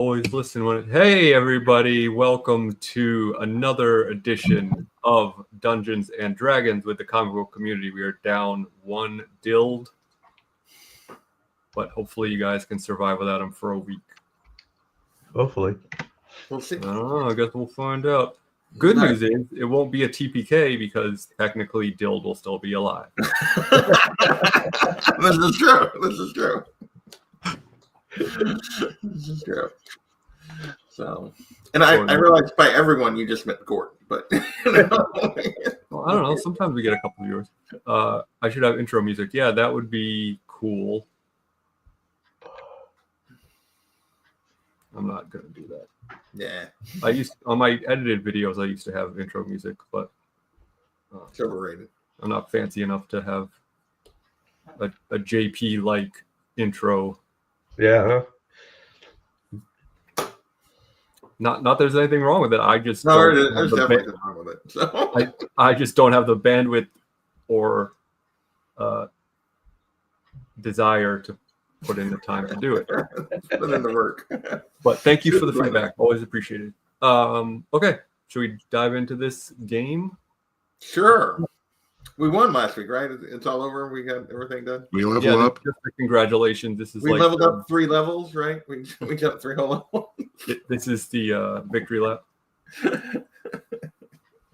Always listen when Hey everybody, welcome to another edition of Dungeons and Dragons with the comic book community. We are down one Dild, but hopefully you guys can survive without him for a week. Hopefully. We'll see. I don't know, I guess we'll find out. Good news is it won't be a TPK because technically Dild will still be alive. This is true. This is true. This is true. So, and I realized by everyone you just meant Gordon, but well, I don't know. Sometimes we get a couple viewers. I should have intro music. Yeah, that would be cool. I'm not gonna do that. Yeah. On my edited videos I used to have intro music, but It's overrated. I'm not fancy enough to have a JP like intro. Yeah. Not there's anything wrong with it. I just there's definitely something wrong with it. So. I just don't have the bandwidth or desire to put in the time to do it. Put in the work. But thank you for the feedback. Always appreciated. Okay, should we dive into this game? Sure. We won last week, right? It's all over. We got everything done. We level up. Just congratulations. This is we leveled up 3 levels, right? We jumped 3 whole levels. This is the victory lap.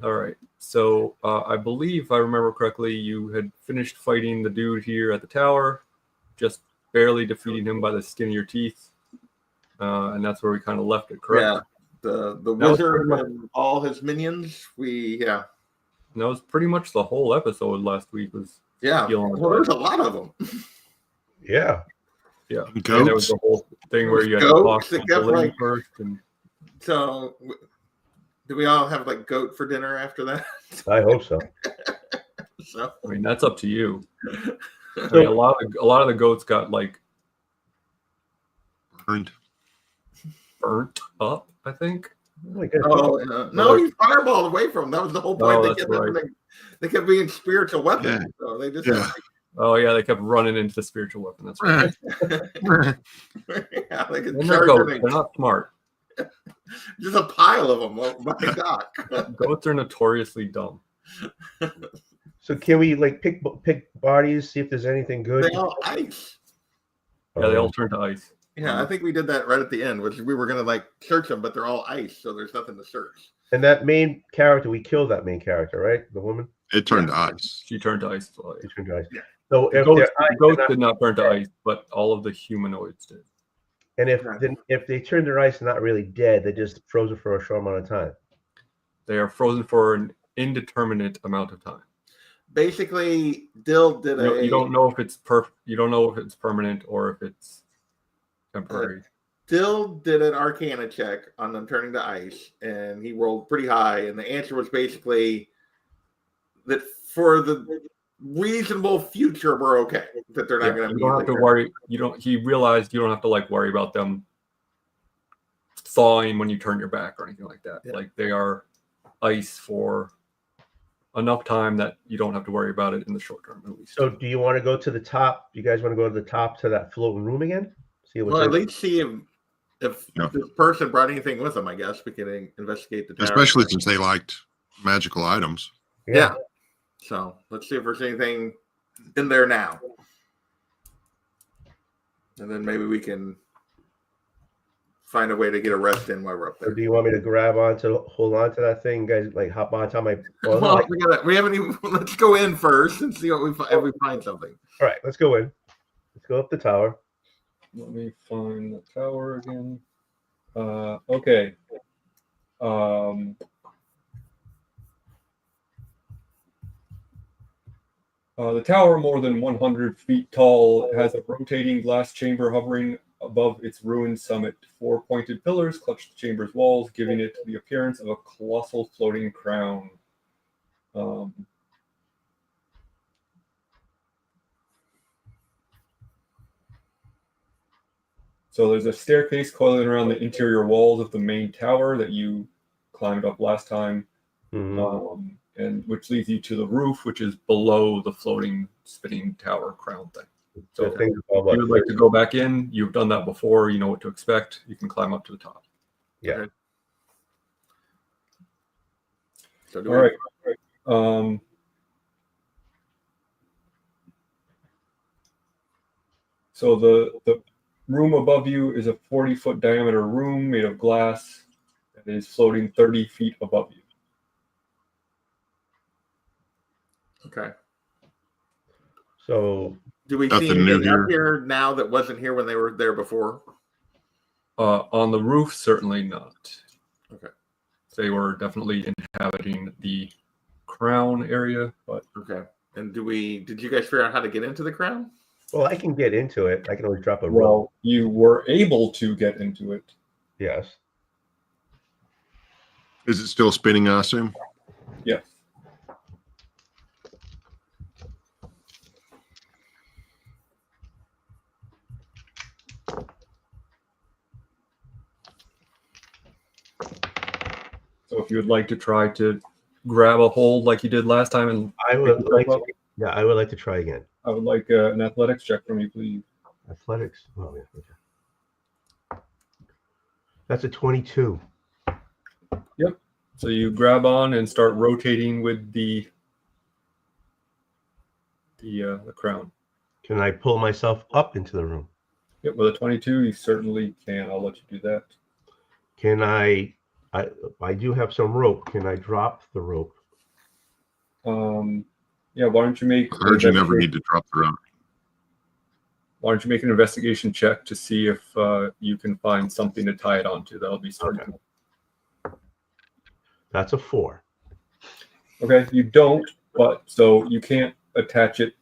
All right. So I believe, if I remember correctly, you had finished fighting the dude here at the tower, just barely defeating him by the skin of your teeth, and that's where we kind of left it. Correct? Yeah. The wizard and all his minions. And that was pretty much the whole episode last week. Well, there's a lot of them. Yeah. Yeah. Goats. And there was the whole thing where you had to talk to the lady first. And... So, do we all have like goat for dinner after that? I hope so. So, I mean, that's up to you. I mean, a lot of the goats got like burnt up, I think. No, he fireballed away from him. That was the whole point. They kept being spiritual weapons. Yeah. So they just they kept running into the spiritual weapon. That's right. yeah, they could They're not smart. Just a pile of them. Oh my God. Goats are notoriously dumb. So can we like pick bodies, see if there's anything good? They all ice. Yeah, they all turn to ice. Yeah, I think we did that right at the end, which we were gonna like search them, but they're all ice, so there's nothing to search. And that main character, we killed that main character, right? The woman. It turned to ice. She turned to ice. So, She turned to ice. Yeah. So if goats did not turn to ice, but all of the humanoids did. And if they turned to ice, not really dead, they just frozen for a short amount of time. They are frozen for an indeterminate amount of time. Basically, Dill did you don't know if it's You don't know if it's permanent or if it's temporary. Dill did an Arcana check on them turning to ice, and he rolled pretty high. And the answer was basically that for the reasonable future, we're okay. That they're not going to. You don't have to worry. He realized you don't have to like worry about them thawing when you turn your back or anything like that. Yeah. Like they are ice for enough time that you don't have to worry about it in the short term, at least. So, do you want to go to the top? Do you guys want to go to the top to that floating room again? At least see if this person brought anything with them. I guess we can investigate the tower. Especially since they liked magical items. Yeah. So let's see if there's anything in there now, and then maybe we can find a way to get a rest in while we're up there. Or do you want me to hold on to that thing, guys? Like hop on top of my. We haven't even. Let's go in first and see if we find something. All right, let's go in. Let's go up the tower. Let me find the tower again. Okay. The tower, more than 100 feet tall, has a rotating glass chamber hovering above its ruined summit. 4 pointed pillars clutch the chamber's walls, giving it the appearance of a colossal floating crown. So there's a staircase coiling around the interior walls of the main tower that you climbed up last time. Mm-hmm. And which leads you to the roof, which is below the floating spinning tower crown thing. So The thing if called what? you would like to go back in, you've done that before, you know what to expect. You can climb up to the top. Yeah. Okay. So do All we- right. So the room above you is a 40-foot diameter room made of glass that is floating 30 feet above you. Okay. So Do we see Nothing new anything up here. here now that wasn't here when they were there before? On the roof, certainly not. Okay. They were definitely inhabiting the crown area, but Okay. And did you guys figure out how to get into the crown? well, I can get into it. I can always drop a rope. well, you were able to get into it. Yes. Is it still spinning, I assume? Yes. So if you would like to try to grab a hold like you did last time, and I would pick like yourself to, yeah, I would like to try again. I would like an athletics check from you, please. Athletics. Oh yeah. Okay. That's a 22. So you grab on and start rotating with the crown. Can I pull myself up into the room? Yep, with a 22, you certainly can. I'll let you do that. Can I do have some rope. Can I drop the rope? Yeah, why don't you make I heard you never need to drop the rope. Why don't you make an investigation check to see if you can find something to tie it onto? That'll be starting. Okay. That's a 4. Okay, you don't, but so you can't attach it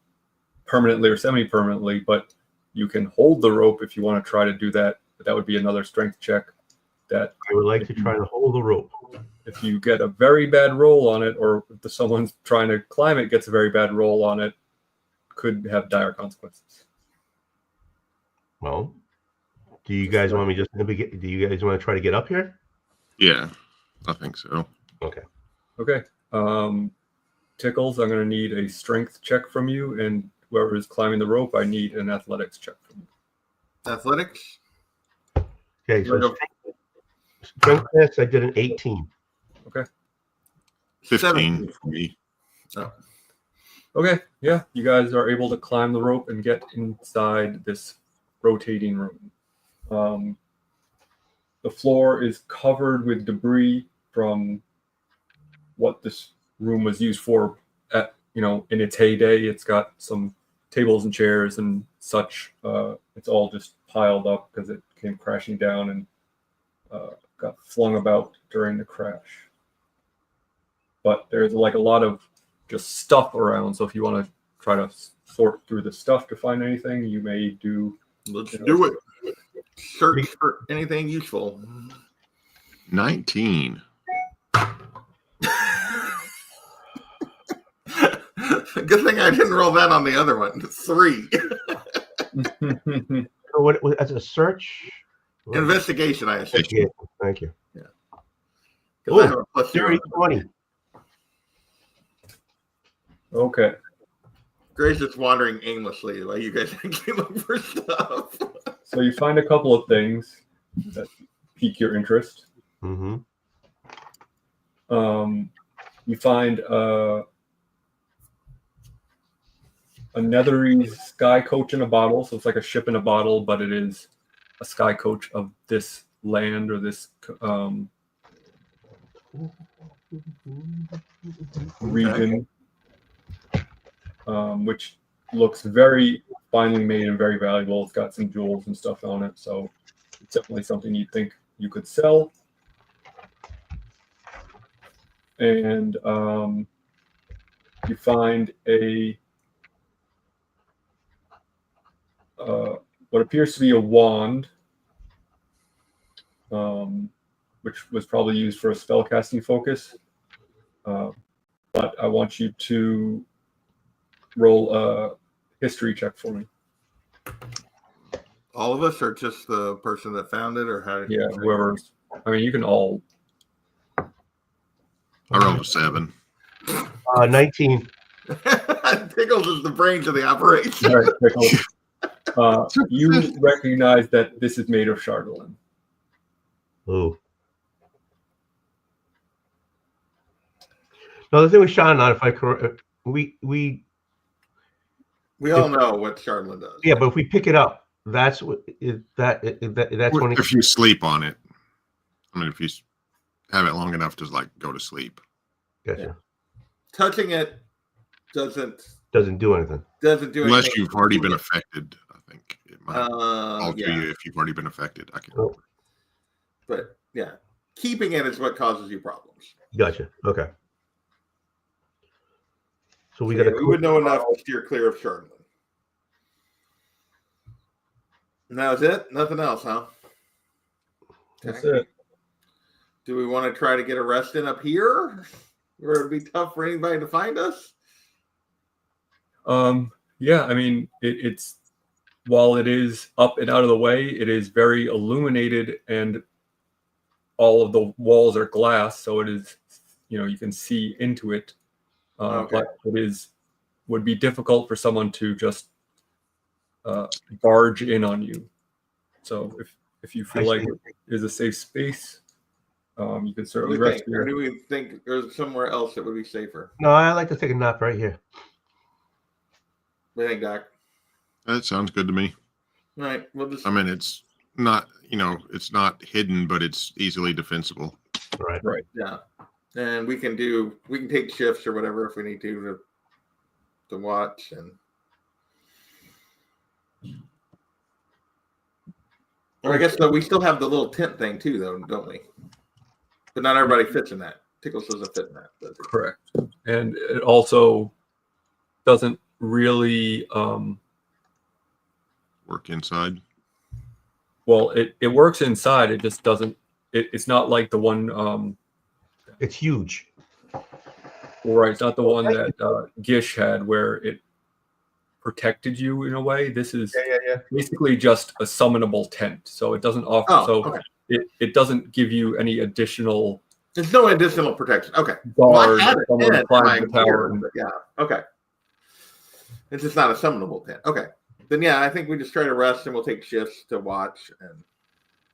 permanently or semi-permanently, but you can hold the rope if you want to try to do that. But that would be another strength check. That I would like to try to hold the rope. if you get a very bad roll on it, or if someone's trying to climb it gets a very bad roll on it, could have dire consequences. Well, do you guys want me do you guys want to try to get up here? Yeah, I think so. Okay. Okay. Tickles, I'm going to need a strength check from you, and whoever is climbing the rope, I need an athletics check from you. Athletics? Okay, so strength test, I did an 18. 15 for me. Oh. Okay, yeah, you guys are able to climb the rope and get inside this rotating room. The floor is covered with debris from what this room was used for in its heyday. It's got some tables and chairs and such. It's all just piled up because it came crashing down and got flung about during the crash. But there's a lot of just stuff around. So if you want to try to sort through the stuff to find anything, you may do. Let's do it. Search for anything useful. 19. Good thing I didn't roll that on the other one. 3. So what as a search? Investigation, I assume. Yeah, thank you. 'Cause I have a plus 0. 30, 20. Okay. Gray's just wandering aimlessly while you guys actually look for stuff. So you find a couple of things that pique your interest. Mm-hmm. You find a nethery sky coach in a bottle. So it's like a ship in a bottle, but it is a sky coach of this land or this region, which looks very finely made and very valuable. It's got some jewels and stuff on it. So it's definitely something you'd think you could sell. And you find what appears to be a wand, which was probably used for a spellcasting focus. But I want you to roll a history check for me. All of us, or just the person that found it, or how? Yeah, whoever's. I mean, you can all. I rolled a 7. 19. Tickles is the brains of the operation. All right, Pickle. You recognize that this is made of chardolin. Ooh. No, the thing with Sean, if I correct, we all know what Chardonnay does. yeah, but if we pick it up, that's what that's when if you sleep on it. I mean, if you have it long enough to like go to sleep. Gotcha. Yeah. Touching it doesn't do anything. Unless you've already been affected, I think it might alter yeah. you if you've already been affected. I can't remember. But yeah, keeping it is what causes you problems. Gotcha. Okay. So we would know enough to steer clear of Chardonnay. And that was it? Nothing else, huh? That's it. Do we want to try to get a rest in up here? Where it would be tough for anybody to find us? Yeah, I mean, it's while it is up and out of the way, it is very illuminated, and all of the walls are glass, so it is, you can see into it. But it would be difficult for someone to just barge in on you. So if you feel like it is a safe space, you can certainly rest here. Or do we think there's somewhere else that would be safer? No, I like to take a nap right here. What do you think, Doc? That sounds good to me. All right, we'll just. I mean, it's not, it's not hidden, but it's easily defensible. Right. Yeah, and we can take shifts or whatever if we need to watch and. Or I guess we still have the little tent thing too, though, don't we? But not everybody fits in that. Tickles doesn't fit in that. Does it? Correct. And it also doesn't really Work inside. well, it works inside. It just doesn't. It's not like the one. It's huge. Right. It's not the one that Gish had, where it protected you in a way. This is basically just a summonable tent, so it doesn't offer. It doesn't give you any additional. There's no additional protection. Okay. Guard, I had a tent in my the tower. gear, yeah. Okay. It's just not a summonable tent. Okay. Then yeah, I think we just try to rest and we'll take shifts to watch and.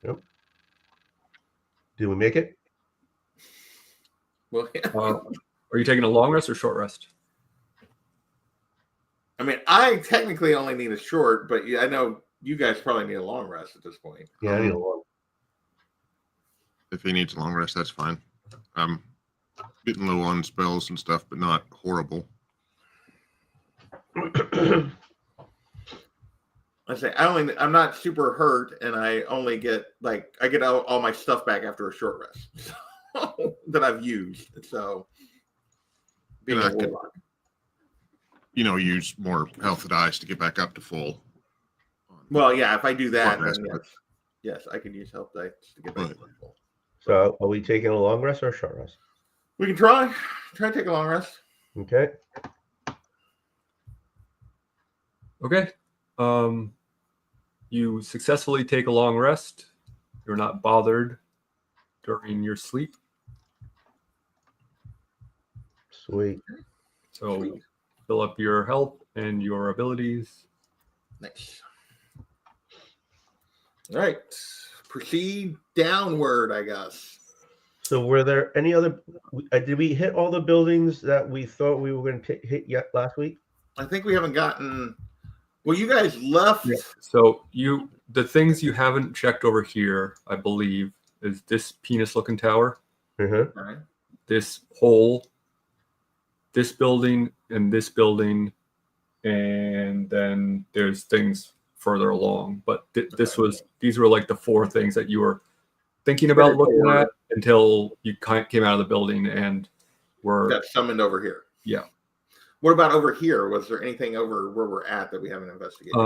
Yep. Do we make it? Well, yeah. Are you taking a long rest or short rest? I mean, I technically only need a short, but I know you guys probably need a long rest at this point. Yeah, I need a long. If he needs a long rest, that's fine. I'm getting low on spells and stuff, but not horrible. I say I'm not super hurt, and I only get I get all my stuff back after a short rest that I've used. So being a warlock. Use more health dice to get back up to full. Well, yeah, if I do that, then yes, I can use health dice to get back to full. So, are we taking a long rest or a short rest? We can try to take a long rest. Okay. Okay. You successfully take a long rest. You're not bothered during your sleep. Sweet. So fill up your health and your abilities. Nice. All right. Proceed downward, I guess. So were there any other, did we hit all the buildings that we thought we were going to hit yet last week? I think we haven't gotten, well, you guys left. Yeah. So the things you haven't checked over here, I believe, is this penis looking tower, Right. this hole, this building, and this building, and then there's things further along. But these were like the four things that you were thinking about looking at until you came out of the building and got summoned over here. Yeah. What about over here? Was there anything over where we're at that we haven't investigated?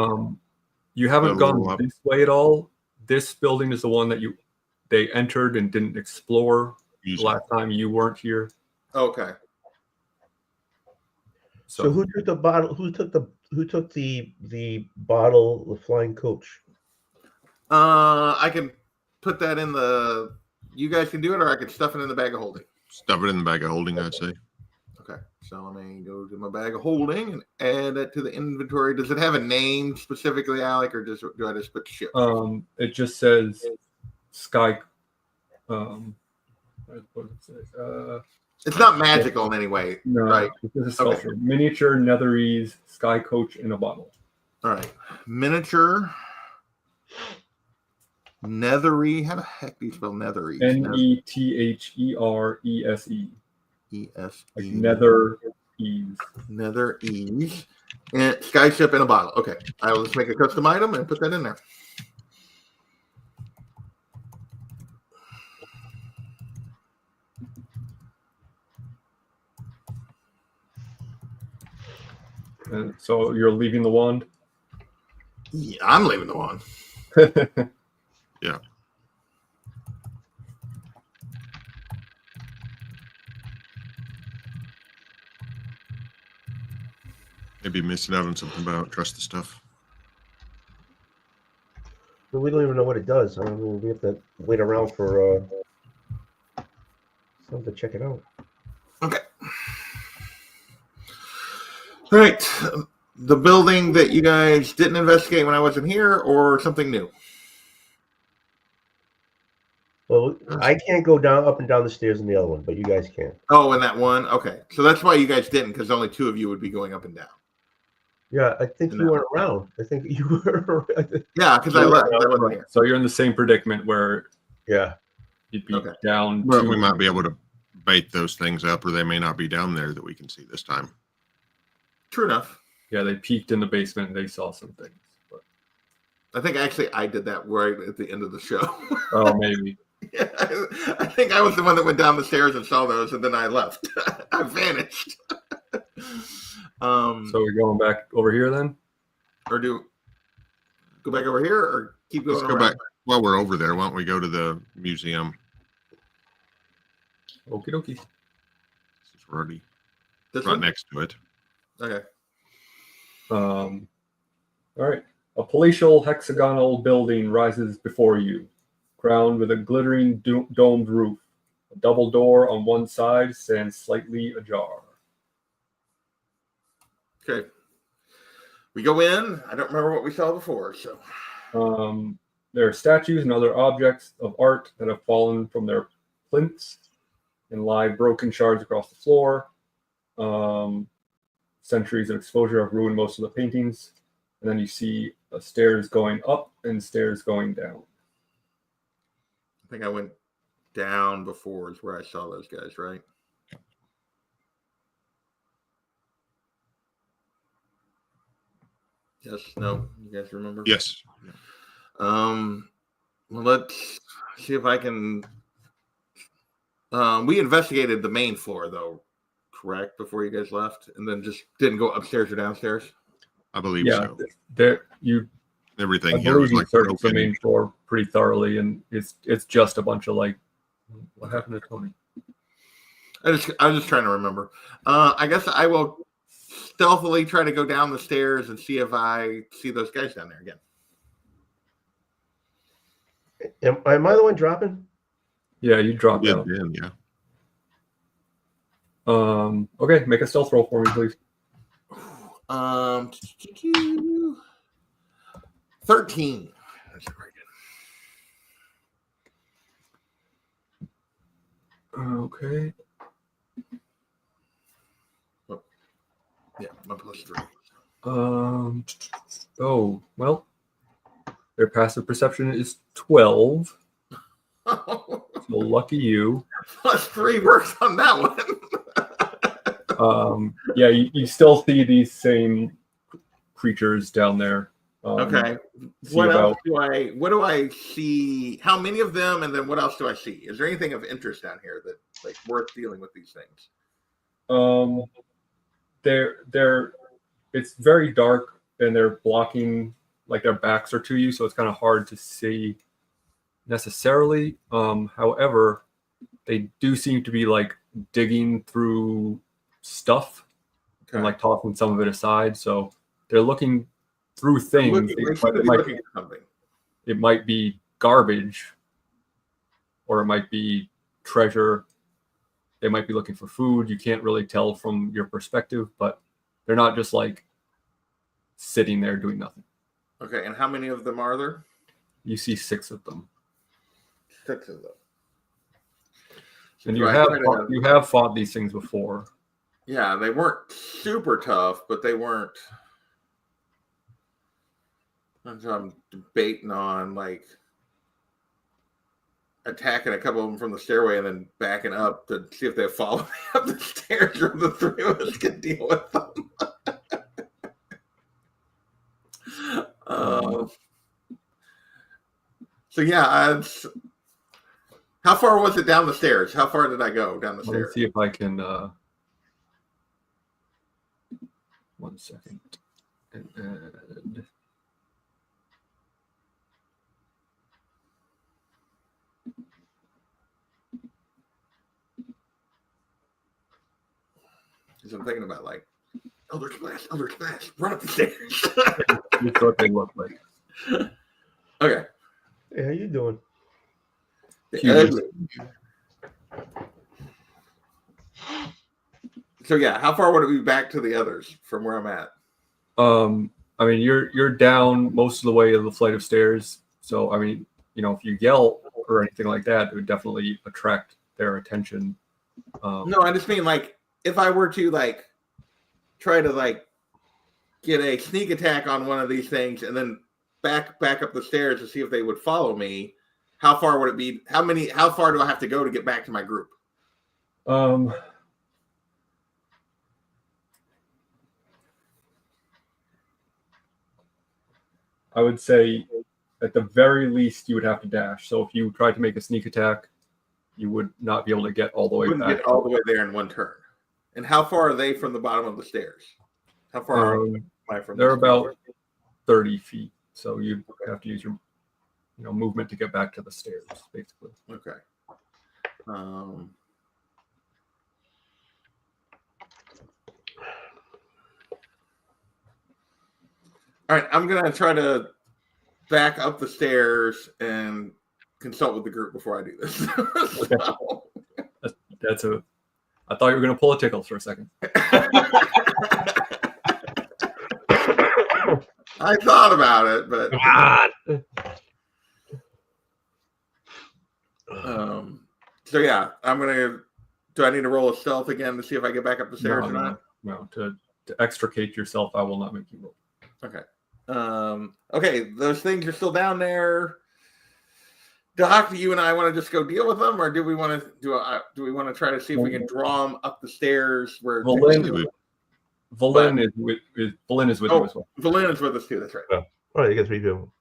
You haven't gone this way at all. This building is the one that they entered and didn't explore the last time you weren't here. Okay. So who took the bottle? Who took the bottle? The flying coach. I can put that in the. You guys can do it, or I can stuff it in the bag of holding. Stuff it in the bag of holding, I'd say. Okay, so let me go to my bag of holding and add that to the inventory. Does it have a name specifically, Alec, or do I just put ship? It just says Sky. What does it say? It's not magical in any way, No, right? this is sculpture. Miniature Netherese Sky Coach in a bottle. All right, miniature Nethery. How the heck do you spell Netherese? Netherese. E-S-E. Like nether ease. Nether ease. And sky ship in a bottle. Okay. I will just make a custom item and put that in there. And so you're leaving the wand? Yeah, I'm leaving the wand. Yeah. Maybe missing out on something, but I don't trust the stuff. But we don't even know what it does. I mean, we have to wait around for someone to check it out. Okay. All right. The building that you guys didn't investigate when I wasn't here, or something new? Well, I can't go up and down the stairs in the other one, but you guys can. Oh, in that one? Okay. So that's why you guys didn't, because only 2 of you would be going up and down. Yeah, I think you weren't around. I think you were. Yeah, because I left. I wasn't here. So you're in the same predicament where Yeah. you'd be down. But we might be able to bait those things up, or they may not be down there that we can see this time. True enough. Yeah, they peeked in the basement and they saw some things. But... I think actually I did that right at the end of the show. Oh, maybe. Yeah, I think I was the one that went down the stairs and saw those, and then I left. I vanished. So we're going back over here then? Or go back over here, or keep going? Let's go back while we're over there. Why don't we go to the museum? Okie dokie. Since we're already This right one? next to it. Okay. All right. A palatial hexagonal building rises before you, crowned with a glittering domed roof. A double door on one side stands slightly ajar. Okay. We go in. I don't remember what we saw before, so. There are statues and other objects of art that have fallen from their plinths and lie broken shards across the floor. Centuries of exposure have ruined most of the paintings. And then you see stairs going up and stairs going down. I think I went down before is where I saw those guys, right? Yes, no, you guys remember? Yes. Well, let's see if I can. We investigated the main floor, though, correct? Before you guys left, and then just didn't go upstairs or downstairs. I believe so. I Everything here believe was you like searched the broken. main floor pretty thoroughly, and it's just a bunch of like, what happened to Tony? I was just trying to remember. I guess I will stealthily try to go down the stairs and see if I see those guys down there again. Am I the one dropping? Yeah, you dropped Yeah, out. yeah. Okay, make a stealth roll for me, please. 13. That's very good. Okay. Yeah, my +3. Oh, well, their passive perception is 12. So lucky you. +3 works on that one. Yeah, you still see these same creatures down there. Okay. What do I see? How many of them, and then what else do I see? Is there anything of interest down here that like worth dealing with these things? It's very dark and they're blocking, like their backs are to you, so it's kind of hard to see necessarily. However, they do seem to be like digging through stuff and like tossing some of it aside. So they're looking through things. It might be garbage, or it might be treasure. they might be looking for food. You can't really tell from your perspective, but they're not just like sitting there doing nothing. Okay, and how many of them are there? You see 6 of them. 6 of them. And Do you I have try to- you have fought these things before. Yeah, they weren't super tough, but they weren't. That's what I'm debating on, like attacking a couple of them from the stairway and then backing up to see if they follow me up the stairs, or the 3 of us can deal with them. So yeah, how far was it down the stairs? How far did I go down the Let me stairs? see if I can. 1 second. And Because I'm thinking about like Elder Splash, run up the stairs. this is what they look like. Okay. Hey, how you doing? Huge. So yeah, how far would it be back to the others from where I'm at? I mean, you're down most of the way of the flight of stairs. So I mean, if you yell or anything like that, it would definitely attract their attention. No, I just mean like if I were to like try to like get a sneak attack on one of these things and then back up the stairs to see if they would follow me, how far would it be? How far do I have to go to get back to my group? I would say at the very least you would have to dash. So if you tried to make a sneak attack, you would not be able to get all the way Wouldn't back. get all the way there in one turn. And how far are they from the bottom of the stairs? How far am I from? They're the about stairs? 30 feet. So you have to use your movement to get back to the stairs, basically. Okay. All right, I'm gonna try to back up the stairs and consult with the group before I do this. So, I thought you were going to pull a tickle for a second. I thought about it, but so yeah, I'm gonna. Do I need to roll a stealth again to see if I get back up the stairs or not? No. To extricate yourself, I will not make you roll. Okay. Okay, those things are still down there. Doc, do you and I want to just go deal with them, or do we want to do we want to try to see if we can draw them up the stairs? Where Valin is with you as well. Valin is with us too. That's right. All right, I guess we do.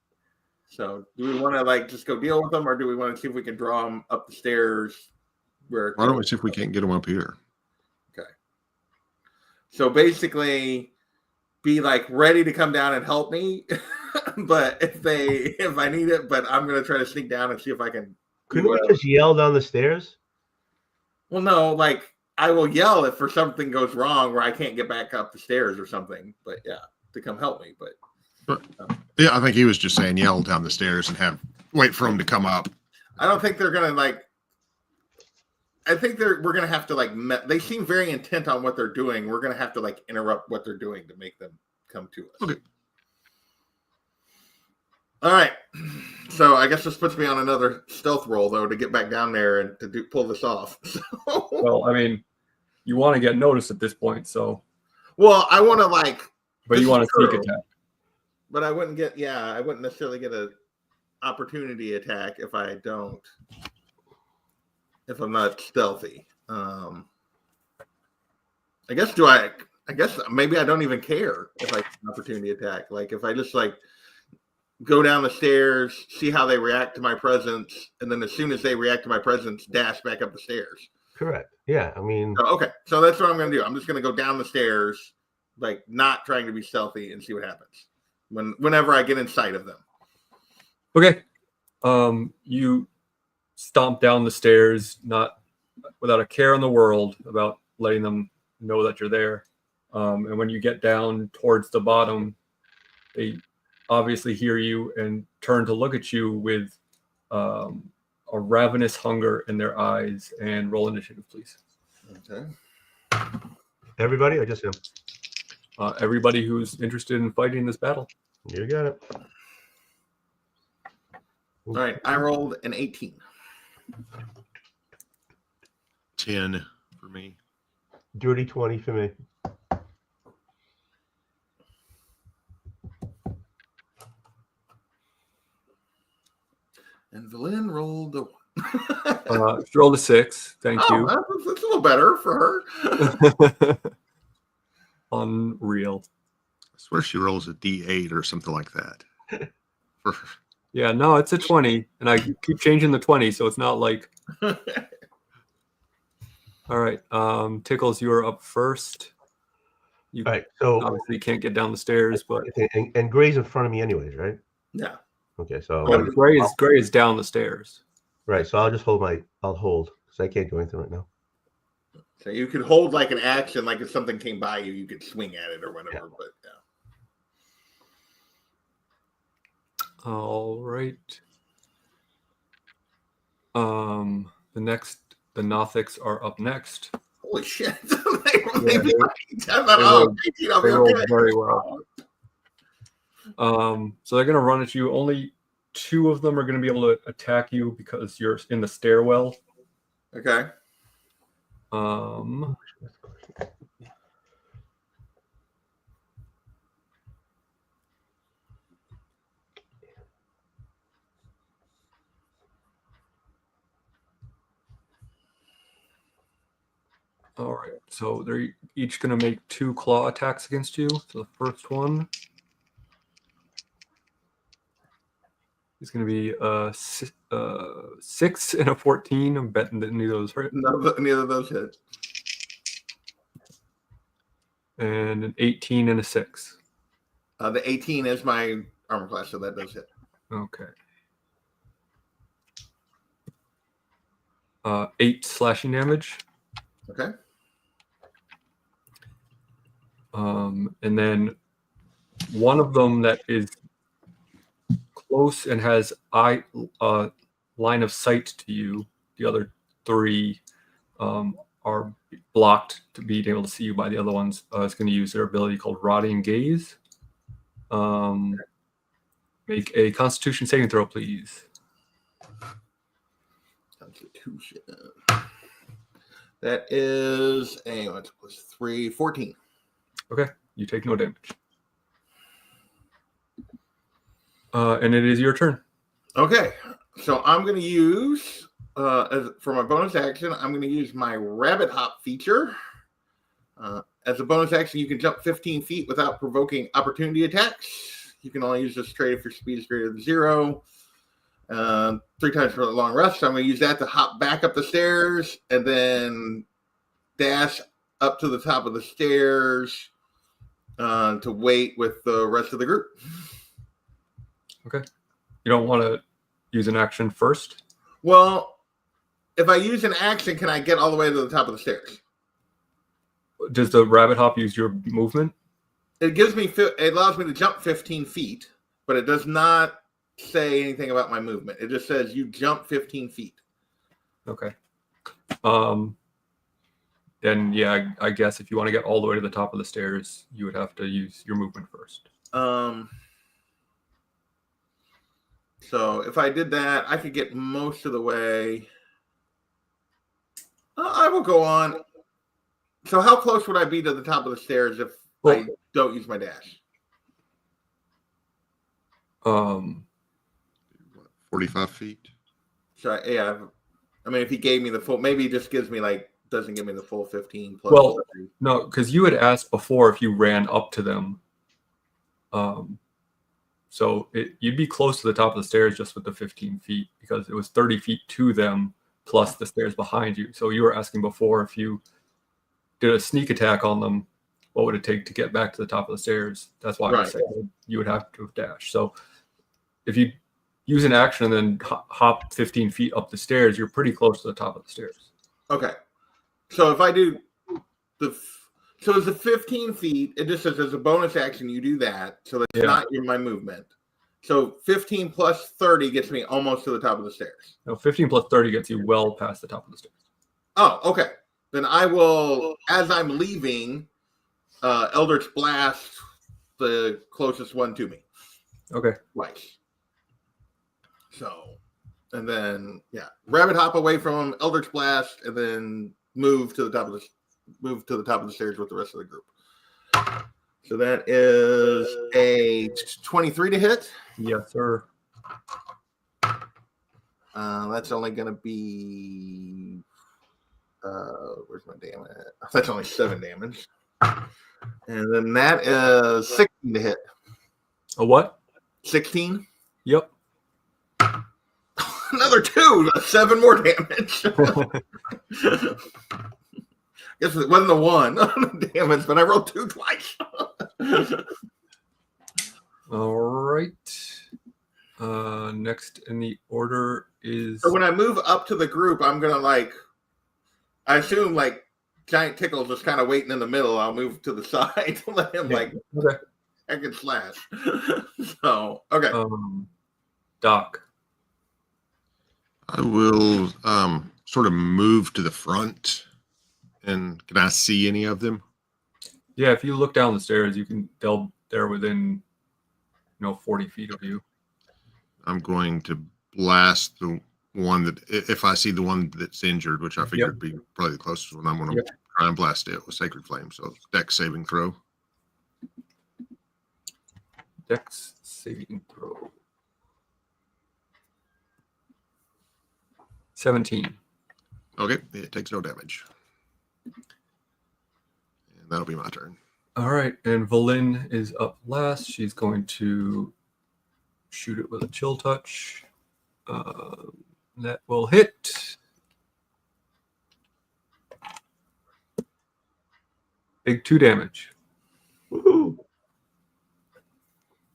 So, do we want to like just go deal with them, or do we want to see if we can draw them up the stairs? Why don't we see if we can't get them up here? Okay. So basically, be like ready to come down and help me, but if I need it, but I'm gonna try to sneak down and see if I can. Couldn't we just yell down the stairs? Well, no, like I will yell if for something goes wrong where I can't get back up the stairs or something. But yeah, to come help me. But yeah, I think he was just saying yell down the stairs and wait for him to come up. I don't think they're gonna like. I think we're gonna have to like. They seem very intent on what they're doing. We're gonna have to like interrupt what they're doing to make them come to us. Okay. All right. So I guess this puts me on another stealth roll though to get back down there and to pull this off. Well, I mean, you want to get noticed at this point, so. Well, I want to like. But you want to sneak attack. But I wouldn't necessarily get an opportunity attack if I don't. If I'm not stealthy, I guess maybe I don't even care if I get an opportunity attack. Like if I just like go down the stairs, see how they react to my presence, and then as soon as they react to my presence, dash back up the stairs. Correct. Yeah, I mean. Okay, so that's what I'm going to do. I'm just going to go down the stairs, like not trying to be stealthy, and see what happens whenever I get in sight of them. Okay. You stomp down the stairs, not without a care in the world about letting them know that you're there. And when you get down towards the bottom, they obviously hear you and turn to look at you with a ravenous hunger in their eyes. And roll initiative, please. Okay. Everybody, I just him. Everybody who's interested in fighting this battle. You got it. All right. I rolled an 18. 10 for me. Dirty 20 for me. And Valin rolled a 1. She rolled a 6. Thank you. That's a little better for her. Unreal. I swear she rolls a D8 or something like that. Yeah, no, it's a 20, and I keep changing the 20, so it's not like. All right, Tickles, you are up first. You All right, so obviously can't get down the stairs, but and Gray's in front of me anyways, right? Yeah. Okay, so no, Gray is down the stairs. right, so I'll just hold because I can't do anything right now. So you could hold like an action, like if something came by you, you could swing at it or whatever. Yeah. But yeah. All right. The Nothics are up next. Holy shit! They They rolled very well. So they're gonna run at you. Only 2 of them are gonna be able to attack you because you're in the stairwell. Okay. All right, so they're each going to make 2 claw attacks against you. So the first one is going to be a 6 and a 14. I'm betting that neither of those hurt. Neither of those hit. And an 18 and a 6. The 18 is my armor class, so that does hit. Okay. 8 slashing damage. Okay. And then one of them that is close and has line of sight to you. The other 3 are blocked to being able to see you by the other ones. It's going to use their ability called Rotting Gaze. Make a Constitution saving throw, please. Constitution. That is a plus 3, 14. Okay, you take no damage. And it is your turn. Okay, so I'm going to use, for my bonus action, I'm going to use my rabbit hop feature. As a bonus action, you can jump 15 feet without provoking opportunity attacks. You can only use this trait if your speed is greater than 0. 3 times for a long rest. So I'm going to use that to hop back up the stairs and then dash up to the top of the stairs to wait with the rest of the group. Okay. You don't want to use an action first? Well, if I use an action, can I get all the way to the top of the stairs? Does the rabbit hop use your movement? It allows me to jump 15 feet, but it does not say anything about my movement. It just says you jump 15 feet. Okay. Then yeah, I guess if you want to get all the way to the top of the stairs, you would have to use your movement first. So if I did that, I could get most of the way. I will go on. So how close would I be to the top of the stairs if I don't use my dash? 45 feet. So yeah, I mean, if he gave me the full, maybe he just gives me doesn't give me the full 15 plus. Well, no, because you had asked before if you ran up to them. So you'd be close to the top of the stairs just with the 15 feet because it was 30 feet to them plus the stairs behind you. So you were asking before if you did a sneak attack on them, what would it take to get back to the top of the stairs? That's why I said you would have to dash. So if you use an action and then hop 15 feet up the stairs, you're pretty close to the top of the stairs. Okay. So if I do so it's the 15 feet, it just says as a bonus action, you do that. So that's not in my movement. So 15 plus 30 gets me almost to the top of the stairs. No, 15 plus 30 gets you well past the top of the stairs. Oh, okay. then I will, as I'm leaving, Eldritch Blast the closest one to me. Okay. Twice. So, and then Rabbit Hop away from him, Eldritch Blast, and then move to the top of the stairs with the rest of the group. So that is a 23 to hit. Yes, sir. That's only going to be. Where's my damage? That's only 7 damage. And then that is 16 to hit. A what? 16. Yep. Another 2. That's 7 more damage. Guess it wasn't the 1 on the damage, but I rolled 2 twice. All right. Next in the order is. So when I move up to the group, I'm gonna I assume Giant Tickle's just kind of waiting in the middle. I'll move to the side to let him okay. I can slash. So okay. Doc. I will sort of move to the front. And can I see any of them? Yeah, if you look down the stairs, they're within 40 feet of you. I'm going to blast the one that, if I see the one that's injured, which I figured would be probably the closest one, I'm going to try and blast it with Sacred Flame. So Dex saving throw. Dex saving throw. 17. Okay, it takes no damage. And that'll be my turn. All right, and Valin is up last. She's going to shoot it with a chill touch. That will hit. Big 2 damage. Woohoo!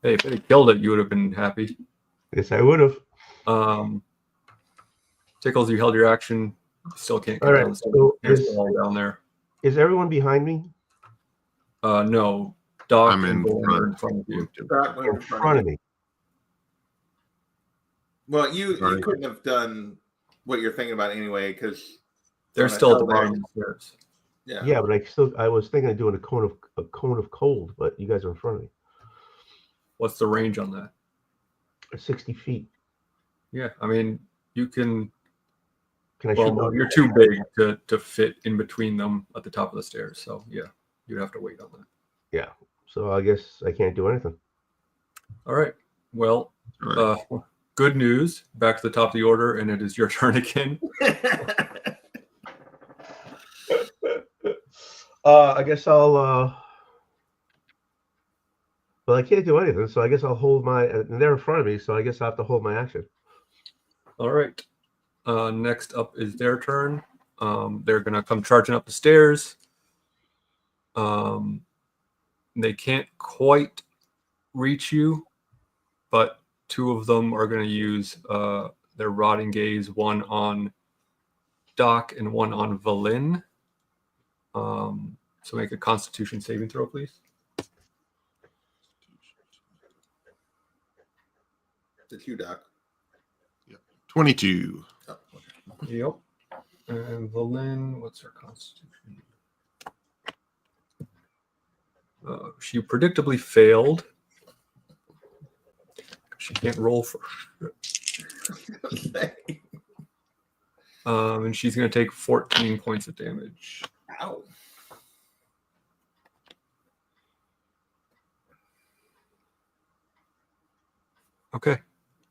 Hey, if it had killed it, you would have been happy. Yes, I would have. Tickles, you held your action. You still can't get All right, down the stairs. so There's the wall down there. Is everyone behind me? No. Doc I'm and in Valin are in front of you. In front of me. Well, you couldn't have done what you're thinking about anyway, because They're still at the bottom of the stairs. Yeah, but I was thinking of doing a cone of cold, but you guys are in front of me. What's the range on that? 60 feet. Yeah, I mean, you can. Can I Well, shoot? no, you're too big to fit in between them at the top of the stairs. So yeah, you'd have to wait on that. Yeah. So I guess I can't do anything. All right. Well, All right. good news. Back to the top of the order, and it is your turn again. I guess I'll. Well, I can't do anything, so I guess I'll hold my. And they're in front of me, so I guess I have to hold my action. All right. Next up is their turn. They're gonna come charging up the stairs. They can't quite reach you, but 2 of them are gonna use their rotting gaze. One on Doc and one on Valin. So make a Constitution saving throw, please. It's you, Doc. 22. Oh, okay. Yep. And Valin, what's her Constitution? She predictably failed. She can't roll for shit. And she's going to take 14 points of damage. Ow. Okay.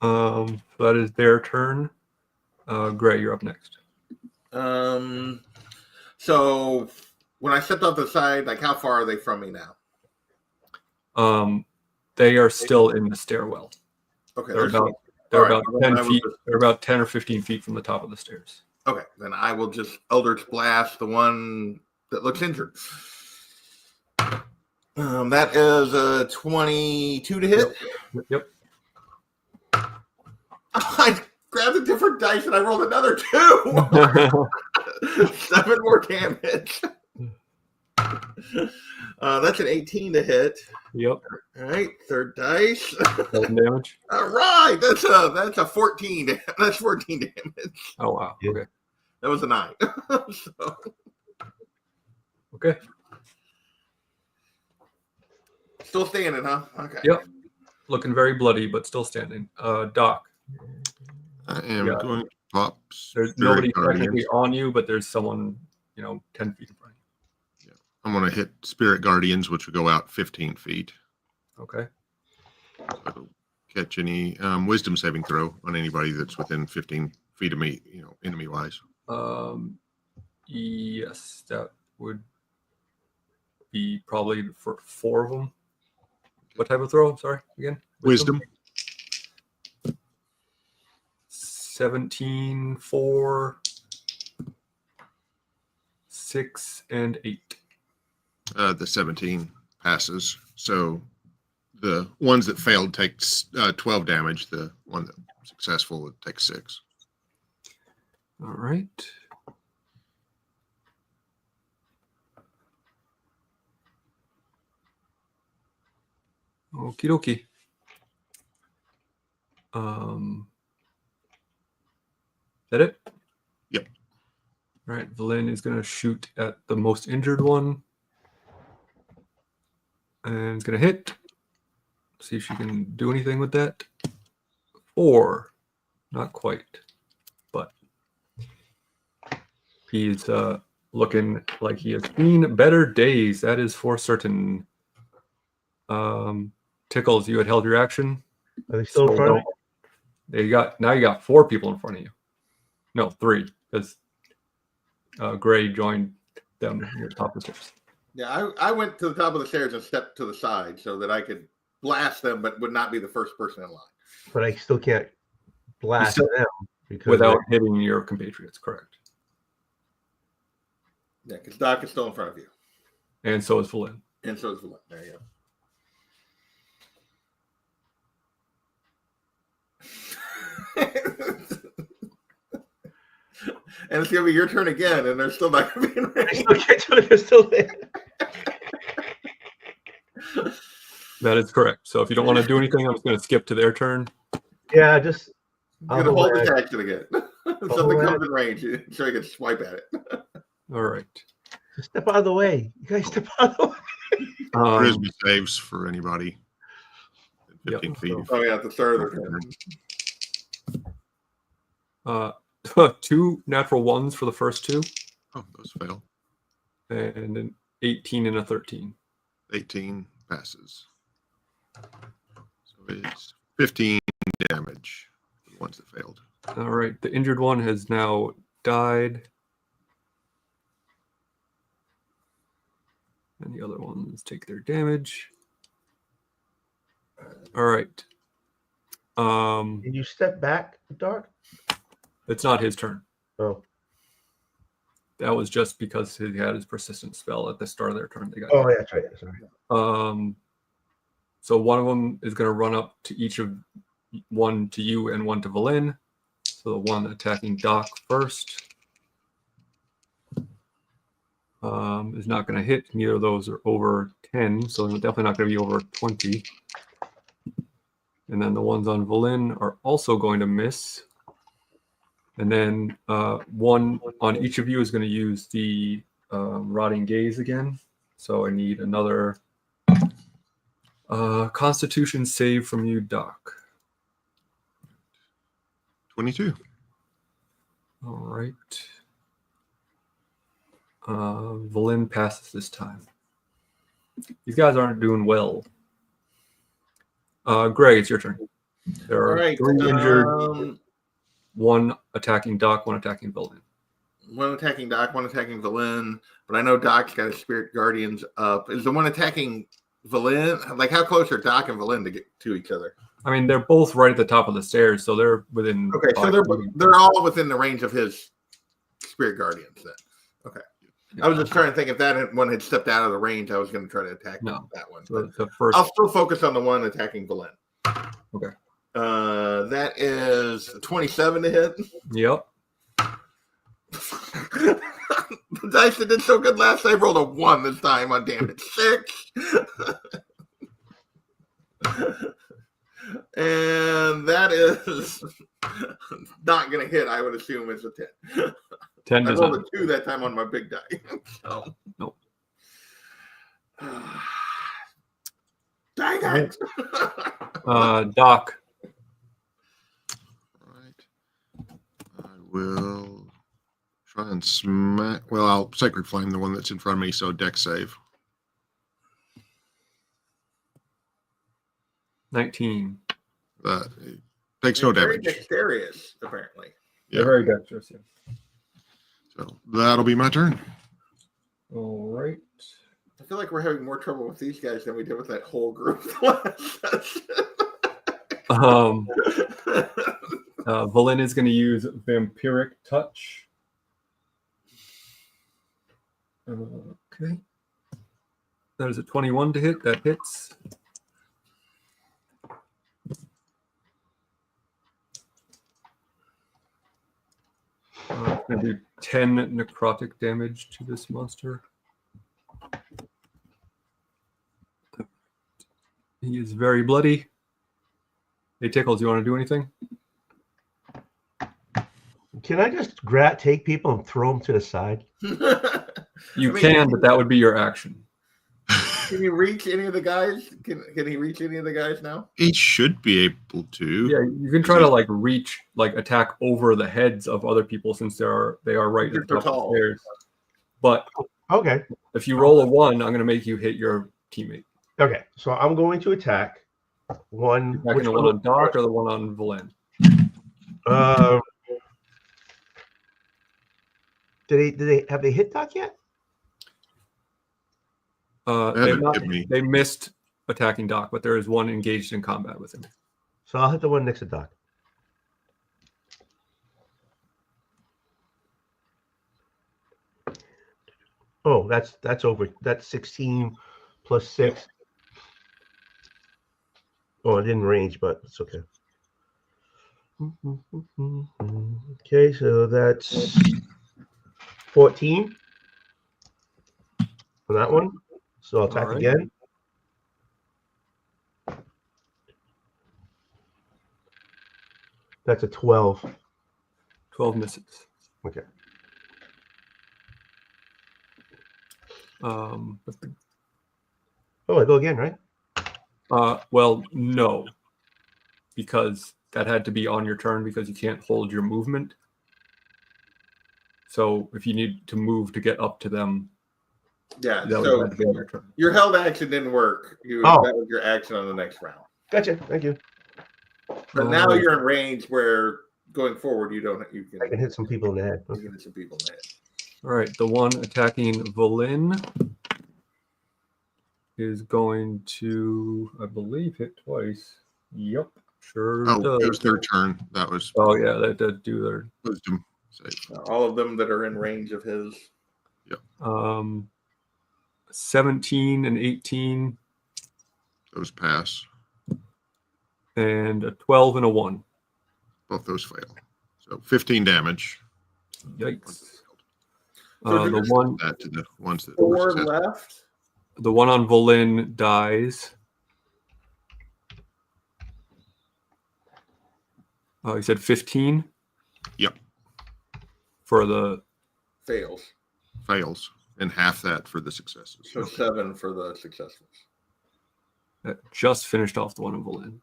So that is their turn. Gray, you're up next. So when I stepped off the side, how far are they from me now? They are still in the stairwell. Okay, They're about 10 feet. They're about 10 or 15 feet from the top of the stairs. Okay, then I will just Eldritch Blast the one that looks injured. That is a 22 to hit. Yep. I grabbed a different dice and I rolled another 2. 7 more damage. That's an 18 to hit. Yep. All right, third dice. 7 damage. All right, that's a 14. That's 14 damage. Oh wow. Yeah. Okay. That was a 9. So, Okay. Still standing, huh? Okay. Yep. Looking very bloody, but still standing. Doc. I am Yeah. going to pop There's Spirit nobody Guardians. technically on you, but there's someone, 10 feet in front of I'm going to hit Spirit Guardians, which will go out 15 feet. you. Okay. So it'll catch any wisdom saving throw on anybody that's within 15 feet of me, enemy wise. Yes, that would be probably for 4 of them. What type of throw? Sorry, again. Wisdom. 17, 4, 6, and 8. The 17 passes. So the ones that failed takes 12 damage. The one that successful would take 6. All right. Okie dokie. Is that it? Yep. All right. Valen is going to shoot at the most injured one. And it's going to hit. See if she can do anything with that. 4. Not quite. But he's looking like he has seen better days. That is for certain. Tickles, you had held your action. Are they still in front of me? Now you got 4 people in front of you. No, 3, because Gray joined them near the top of the stairs. Yeah, I went to the top of the stairs and stepped to the side so that I could blast them, but would not be the first person in line. But I still can't blast still- them because Without hitting your compatriots, correct. Yeah, because Doc is still in front of you. And so is Valen. And so is Valen. There you go. And it's going to be your turn again, and they're still not going to be in I range. still can't do it. They're still there. That is correct. So if you don't want to do anything, I'm just going to skip to their turn. Yeah, just I'm going to hold ahead. this action again. If something comes in range, so you can swipe at it. All right. Just step out of the way. You guys step out of the way. Charisma saves for anybody. 15 Yep. feet. Oh, yeah, at the start of the turn. 2 natural 1s for the first 2, Oh, those fail. and an 18 and a 13. 18 passes. So it's 15 damage for the ones that failed. All right. The injured one has now died. And the other ones take their damage. All right. Did you step back, Dark? It's not his turn. Oh. That was just because he had his persistent spell at the start of their turn. They got Oh, yeah, that's right. Sorry. So one of them is going to run up to each of one to you and one to Valen. So the one attacking Doc first is not going to hit. Neither of those are over 10, so they're definitely not going to be over 20. And then the ones on Valen are also going to miss. And then one on each of you is going to use the Rotting Gaze again. So I need another Constitution save from you, Doc. 22. All right. Valen passes this time. These guys aren't doing well. Greg, it's your turn. There are All right. 3 injured, 1 attacking Doc, 1 attacking Valen. One attacking Doc, one attacking Valen. But I know Doc's got his Spirit Guardians up. Is the one attacking Valen? Like, how close are Doc and Valen to get to each other? I mean, they're both right at the top of the stairs, so they're within. Okay, so 5 feet. they're all within the range of his Spirit Guardians then. Okay. Yeah. I was just trying to think if that one had stepped out of the range, I was going to try to attack No. that one. So But the first. I'll still focus on the one attacking Valen. Okay. That is 27 to hit. Yep. The dice that did so good last time rolled a 1 this time on damage. 6. And that is not going to hit, I would assume it's a 10. 10 I does rolled not. a 2 that time on my big die. So. Nope. Dang it! Doc. Right. I will try and smack. Well, I'll Sacred Flame the one that's in front of me, so deck save. 19. It takes no Very damage. dexterous, apparently. They're very dexterous, yeah. So that'll be my turn. All right. I feel like we're having more trouble with these guys than we did with that whole group last session. Valen is going to use Vampiric Touch. Okay. That is a 21 to hit. That hits. It's going to do 10 necrotic damage to this monster. He is very bloody. Hey, Tickles, you want to do anything? Can I just take people and throw them to the side? You can, but that would be your action. Can you reach any of the guys? Can he reach any of the guys now? He should be able to. Yeah, you can try to reach, attack over the heads of other people since they are right at the top of the stairs. But okay, if you roll a 1, I'm going to make you hit your teammate. Okay, so I'm going to attack one. Attacking the one on Doc or the one on Valen? Have they hit Doc yet? They missed attacking Doc, but there is one engaged in combat with him. So I'll hit the one next to Doc. Oh, that's over. That's 16 plus 6. Oh, it didn't range, but it's okay. Okay, so that's 14 for that one. So I'll attack again. That's a 12. 12 misses. Okay. But I go again, right? well, no, because that had to be on your turn because you can't hold your movement. So if you need to move to get up to them, yeah. That So would have to be on your turn. Your held action didn't work. That was your action on the next round. Gotcha. Thank you. But now you're in range where going forward I can hit some people in the head. You can hit some people in the head. All right, the one attacking Valen is going to, I believe, hit twice. Yep, sure does. It was their turn. That was. Oh yeah, that did do their wisdom save. All of them that are in range of his. Yep. 17 and 18. Those pass. And a 12 and a 1. Both those fail. So 15 damage. Yikes. So the one that to the ones that 4 left. The one on Valen dies. You said 15? Yep. For the fails, and half that for the successes. So 7 for the successes. That just finished off the one on Valen.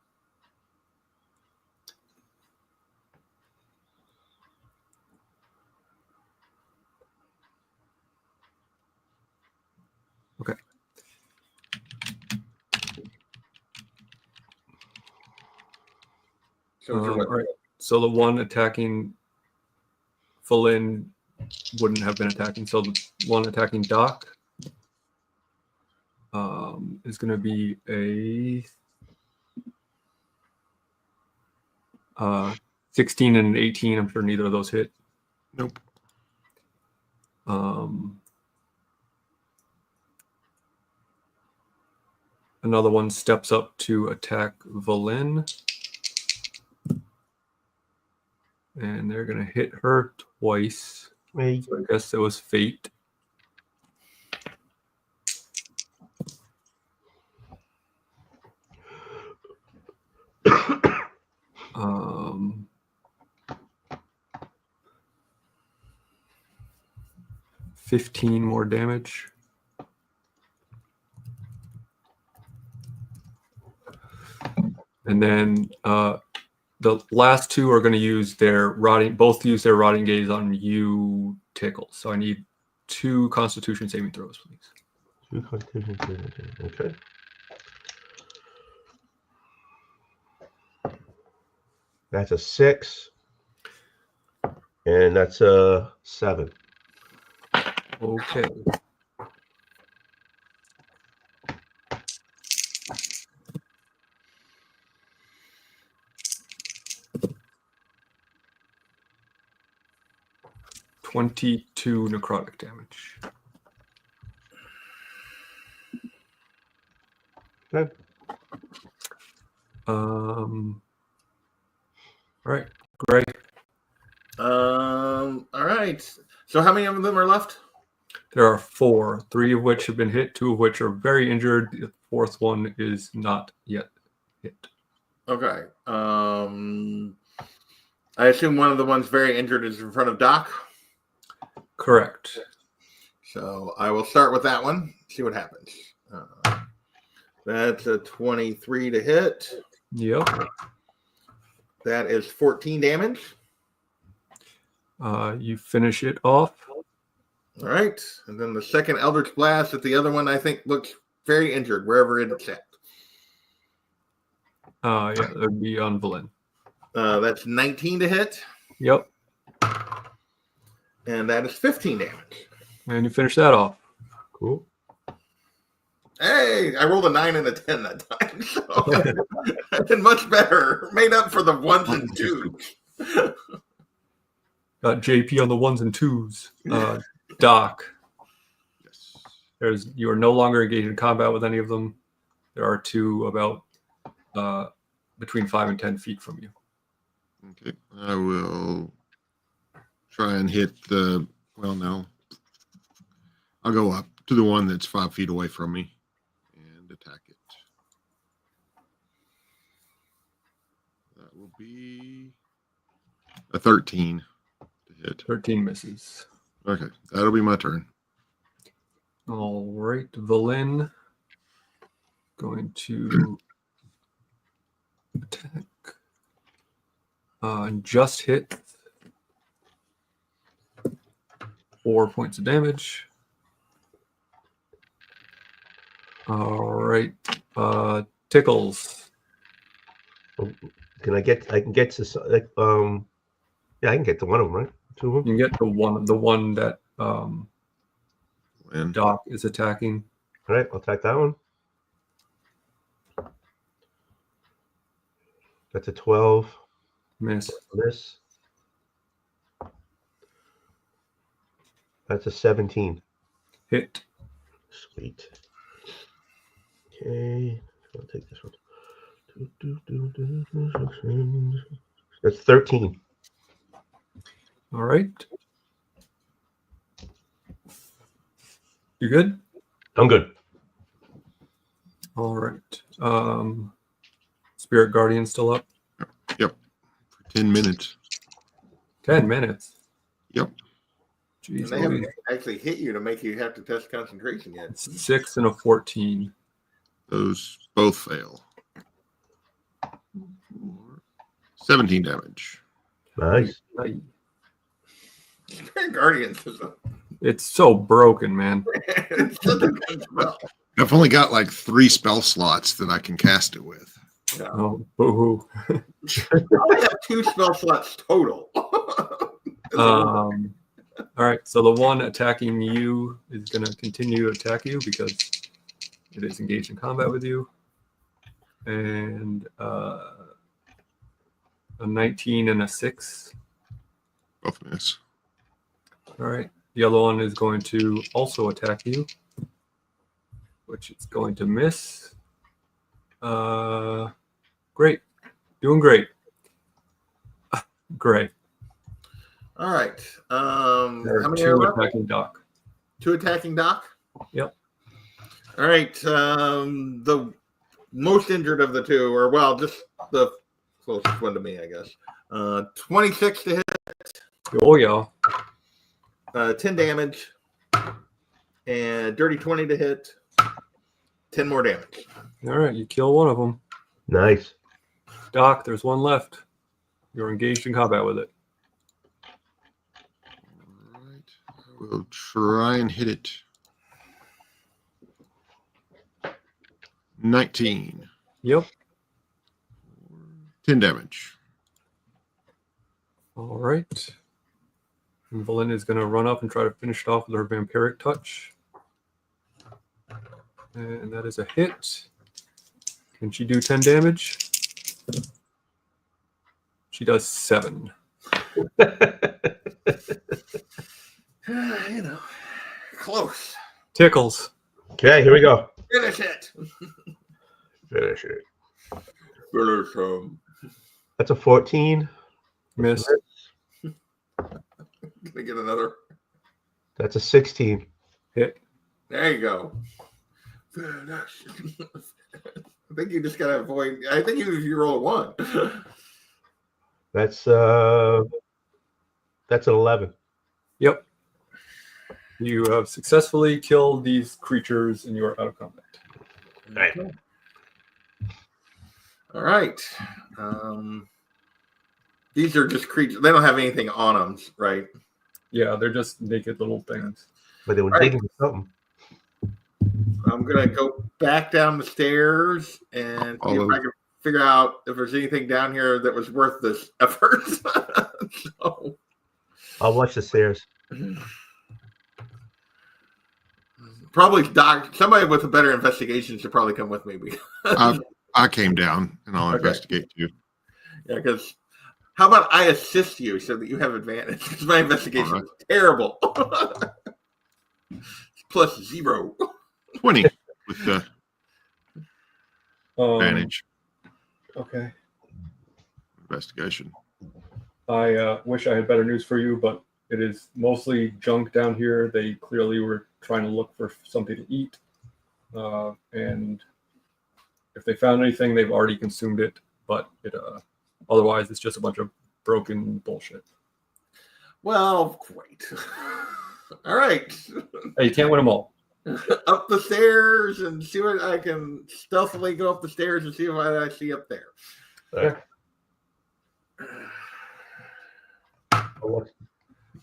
Okay. So, all right. So the one attacking Valen wouldn't have been attacking. So the one attacking Doc is going to be a 16 and an 18. I'm sure neither of those hit. Nope. Another one steps up to attack Valen. And they're going to hit her twice. So I guess it was fate. Um, 15 more damage. And then the last two are going to use their rotting gaze on you, Tickle. So I need 2 Constitution saving throws, please. 2 Constitution saving throws. Okay. That's a 6. And that's a 7. Okay. $22 necrotic damage. Okay. All right, Gray. All right. So how many of them are left? There are 4, 3 of which have been hit, 2 of which are very injured. The 4th one is not yet hit. Okay. I assume one of the ones very injured is in front of Doc. Correct. So I will start with that one. See what happens. That's a 23 to hit. Yep. That is 14 damage. You finish it off. All right. And then the second Eldritch Blast at the other one, I think, looks very injured wherever it's at. Yeah, that would be on Valen. That's 19 to hit. Yep. And that is 15 damage. And you finish that off. Cool. Hey, I rolled a 9 and a 10 that time. So I did much better. Made up for the 1s and 2s. Got JP on the 1s and 2s. Doc. Yes. You are no longer engaged in combat with any of them. There are 2 about between 5 and 10 feet from you. Okay. I will try and hit the. Well, no. I'll go up to the one that's 5 feet away from me and attack it. That will be a 13 to hit. 13 misses. Okay, that'll be my turn. All right, Valen going to attack. Just hit. 4 points of damage. All right, Tickles. Can I get? I can get to. Yeah, I can get to one of them, right? 2 of them. You can get the one that And Doc is attacking. All right, I'll attack that one. That's a 12. Miss. Miss. That's a 17. Hit. Sweet. Okay, I'll take this one. That's 13. All right. You good? I'm good. All right. Spirit Guardian still up? Yep. For 10 minutes. 10 minutes. Yep. And Jeez, they haven't actually hit you to make you have to test concentration yet. it's 6 and a 14. Those both fail. 17 damage. Nice. Spirit Guardian system. It's so broken, man. It's such a good spell. I've only got like 3 spell slots that I can cast it with. Yeah. Oh, boo-hoo. I have 2 spell slots total. All right, so the one attacking you is going to continue to attack you because it is engaged in combat with you. And a 19 and a 6. Both miss. All right, the other one is going to also attack you, which is going to miss. Great. Doing great. Great. All right. There How are many 2 are left? attacking Doc. 2 attacking Doc? Yep. All right. The most injured of the 2, or well, just the closest one to me, I guess. 26 to hit, Oh, yeah. 10 damage, and dirty 20 to hit, 10 more damage. All right, you kill one of them. Nice. Doc, there's one left. You're engaged in combat with it. All right. I will try and hit it. 19. Yep. 10 damage. All right. And Valinda is going to run up and try to finish it off with her vampiric touch. And that is a hit. Can she do 10 damage? She does 7. You know, close. Tickles. Okay, here we go. Finish it. Finish it. Finish him. That's a 14. Miss. Can I get another? That's a 16. Hit. There you go. Finish. I think you just gotta avoid. I think even if you roll a 1. That's an 11. Yep. You have successfully killed these creatures and you are out of combat. Right. All right. These are just creatures. They don't have anything on them, right? Yeah, they're just naked little things. But they were Right. digging for something. I'm gonna go back down the stairs and see if I can figure out if there's anything down here that was worth this effort. So, I'll watch the stairs. probably Doc. Somebody with a better investigation should probably come with me. I came down and I'll Okay. investigate you. Yeah, because how about I assist you so that you have advantage? Because my investigation All right. is terrible. Plus 0. 20 with the advantage Okay. investigation. I wish I had better news for you, but it is mostly junk down here. They clearly were trying to look for something to eat. And if they found anything, they've already consumed it. But otherwise, it's just a bunch of broken bullshit. Well, great. All right. Hey, you can't win them all. Up the stairs and see what I can stealthily go up the stairs and see what I see up there. All right.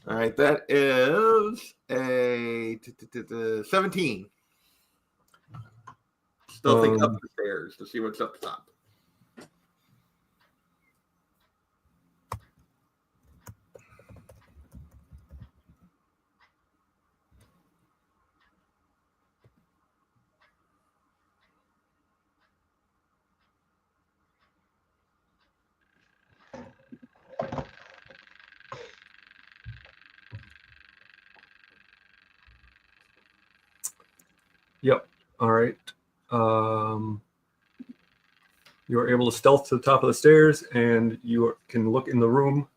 All right, that is a 17. Stealthing up the stairs to see what's up top. Yep. All right. You are able to stealth to the top of the stairs, and you can look in the room.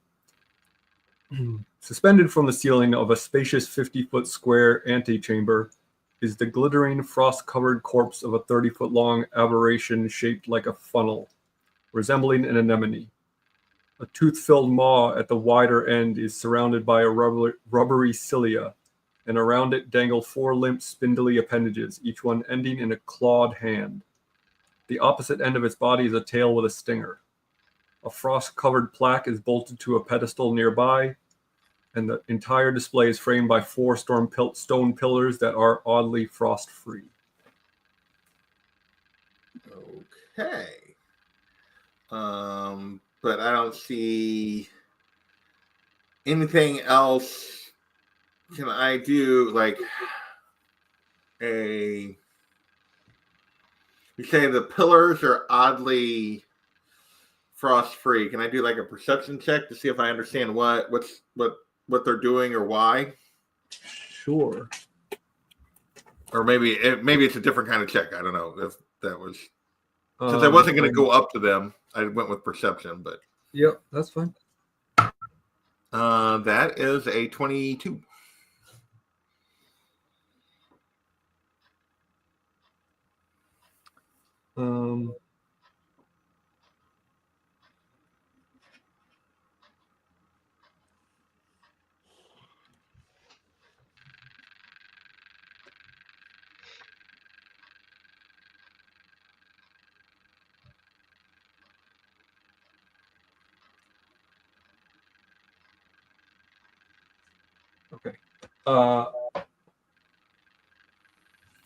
Suspended from the ceiling of a spacious 50-foot square antechamber is the glittering, frost-covered corpse of a 30-foot-long aberration shaped like a funnel, resembling an anemone. A tooth-filled maw at the wider end is surrounded by a rubbery cilia, and around it dangle 4 limp, spindly appendages, each one ending in a clawed hand. The opposite end of its body is a tail with a stinger. A frost-covered plaque is bolted to a pedestal nearby, and the entire display is framed by 4 stone pillars that are oddly frost-free. Okay. But I don't see anything else. Can I do like a? You say the pillars are oddly frost-free. Can I do like a perception check to see if I understand what they're doing or why? Sure. Or maybe it's a different kind of check. I don't know if that was since I wasn't going to go up to them. I went with perception, but Yep, that's fine. that is a 22.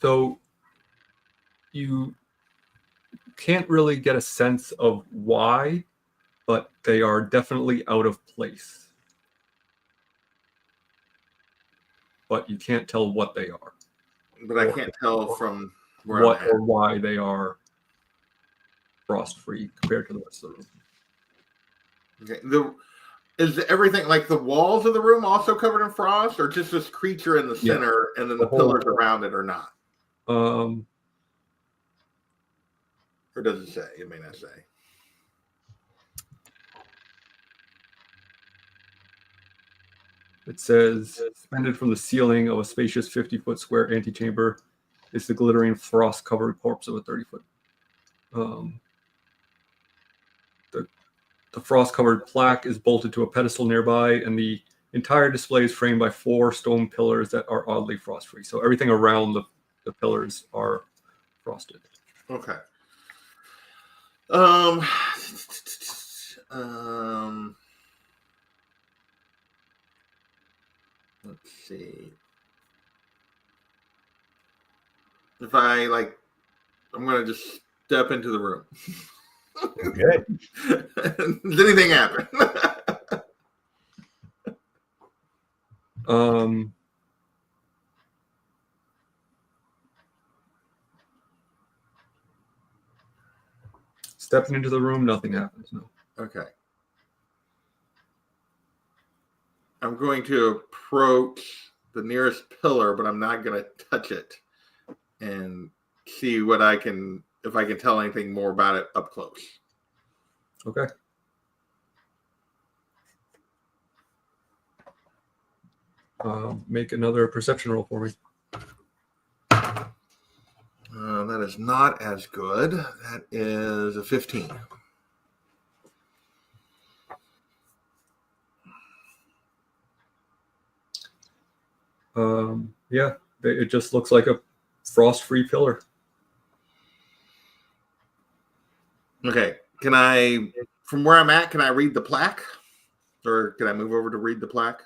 So you can't really get a sense of why, but they are definitely out of place. But you can't tell what they are. But I can't tell from where what I'm at. or why they are frost-free compared to the rest of the room. Okay. Is everything like the walls of the room also covered in frost, or just this creature in the center and then the pillars around it are not? Or does it say? It may not say. It says, suspended from the ceiling of a spacious 50-foot square antechamber is the glittering frost-covered corpse of a 30-foot. The frost-covered plaque is bolted to a pedestal nearby, and the entire display is framed by 4 stone pillars that are oddly frost-free. So everything around the pillars are frosted. Okay. Let's see. If I I'm gonna just step into the room. Okay. Does anything happen? Stepping into the room, nothing happens. No. Okay. I'm going to approach the nearest pillar, but I'm not going to touch it and see what I can, if I can tell anything more about it up close. Okay. Make another perception roll for me. That is not as good. That is a 15. Yeah, it just looks like a frost-free pillar. Okay. Can I, from where I'm at, can I read the plaque? Or can I move over to read the plaque?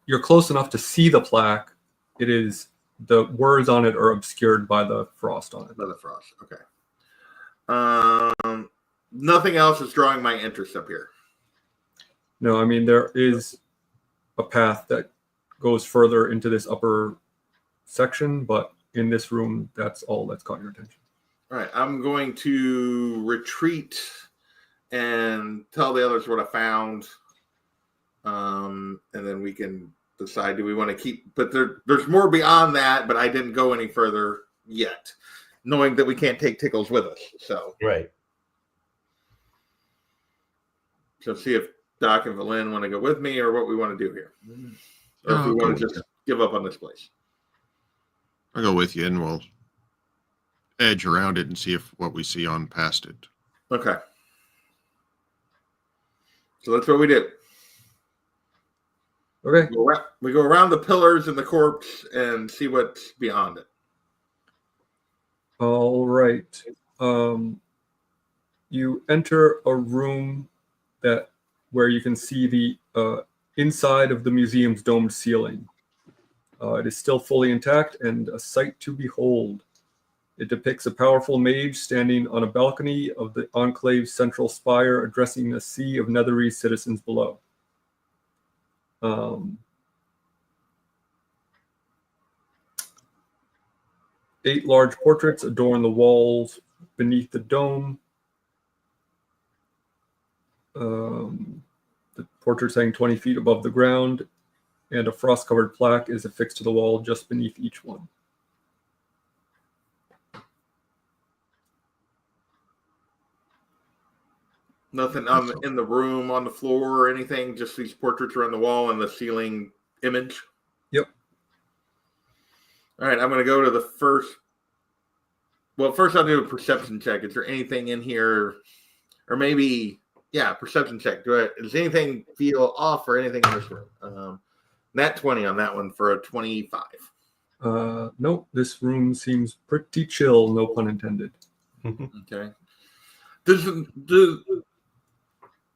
You're close enough to see the plaque. It is, the words on it are obscured by the frost on it. By the frost. Okay. Nothing else is drawing my interest up here. No, I mean, there is a path that goes further into this upper section, but in this room, that's all that's caught your attention. All right. I'm going to retreat and tell the others what I found. And then we can decide, do we want to keep, but there's more beyond that, but I didn't go any further yet, knowing that we can't take Tickles with us. So, Right. So see if Doc and Valin want to go with me or what we want to do here. Or if we want to just give up on this place. I'll go with you and we'll edge around it and see if what we see on past it. Okay. So that's what we do. Okay. We go around the pillars and the corpse and see what's beyond it. All right. You enter a room where you can see the inside of the museum's domed ceiling. It is still fully intact and a sight to behold. It depicts a powerful mage standing on a balcony of the Enclave's central spire, addressing a sea of Netherese citizens below. 8 large portraits adorn the walls beneath the dome. The portraits hang 20 feet above the ground, and a frost-covered plaque is affixed to the wall just beneath each one. Nothing in the room, on the floor, or anything. Just these portraits are on the wall and the ceiling image. Yep. All right, I'm going to go to the first. Well, first I'll do a perception check. Is there anything in here, or maybe, perception check. Does anything feel off or anything in this room? Nat 20 on that one for a 25. Nope. This room seems pretty chill. No pun intended. Okay. Do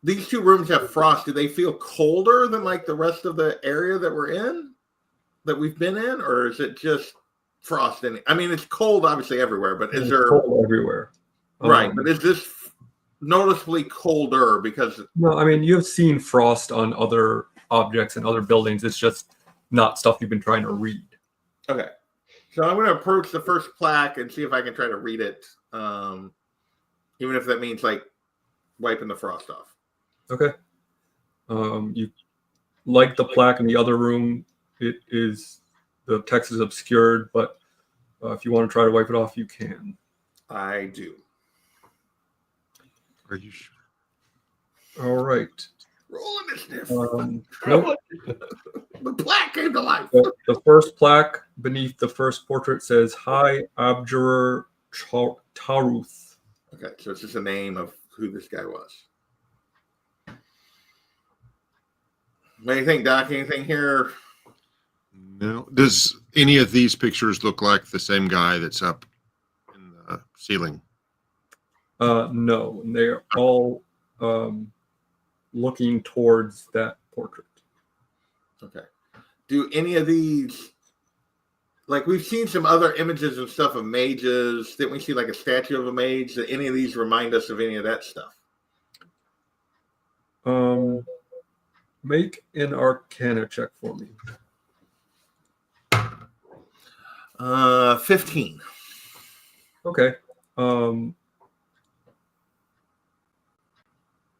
these two rooms have frost? Do they feel colder than like the rest of the area that we're in, that we've been in, or is it just frost in it? I mean, it's cold obviously everywhere, but is there cold everywhere? Right, but is this noticeably colder because? No, I mean you've seen frost on other objects and other buildings. It's just not stuff you've been trying to read. Okay, so I'm going to approach the first plaque and see if I can try to read it, even if that means like wiping the frost off. Okay. You like the plaque in the other room. It is, the text is obscured, but if you want to try to wipe it off, you can. I do. Are you sure? All right. Roll initiative. Nope. The plaque came to life. The first plaque beneath the first portrait says, "Hi, Abjurer Taruth." Okay, so it's just a name of who this guy was. What do you think, Doc? Anything here? No. Does any of these pictures look like the same guy that's up in the ceiling? No, they're all looking towards that portrait. Okay. Do any of these, like we've seen some other images and stuff of mages? Didn't we see like a statue of a mage? Do any of these remind us of any of that stuff? Make an Arcana check for me. 15. Okay.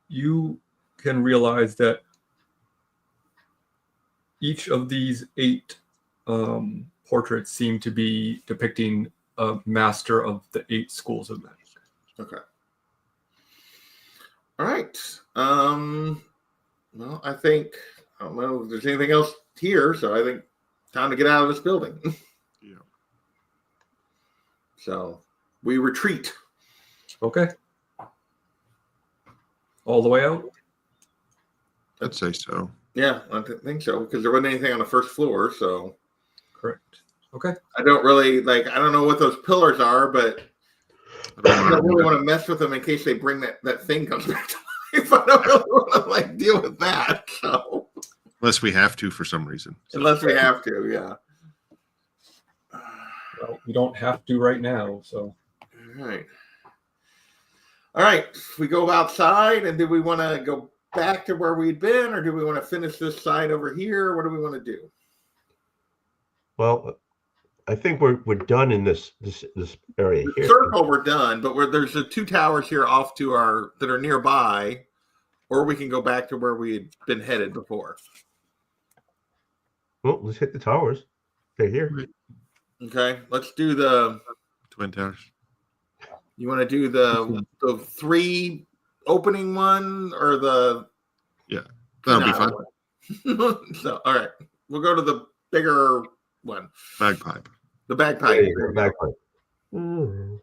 You can realize that each of these 8 portraits seem to be depicting a master of the 8 schools of magic. Okay. All right. Well, I think, I don't know if there's anything else here, so I think time to get out of this building. Yeah. So we retreat. Okay. All the way out? I'd say so. Yeah, I think so, because there wasn't anything on the first floor, so. Correct. Okay. I don't really, I don't know what those pillars are, but I don't really want to mess with them in case they bring that thing comes back to life. I don't really want to deal with that. So. Unless we have to for some reason. So. Unless we have to, yeah. Well, we don't have to right now, so. All right. All right. We go outside, and do we want to go back to where we'd been, or do we want to finish this side over here? What do we want to do? Well, I think we're done in this area The here. circle, we're done, but there's the 2 towers here off to that are nearby, or we can go back to where we had been headed before. Well, let's hit the towers. They're here. Okay, let's do the Twin Towers. You want to do the 3 opening one or the? Yeah, that'll be fine. So, all right, we'll go to the bigger one. Bagpipe. The bagpipe. Bagpipe. Mm-hmm.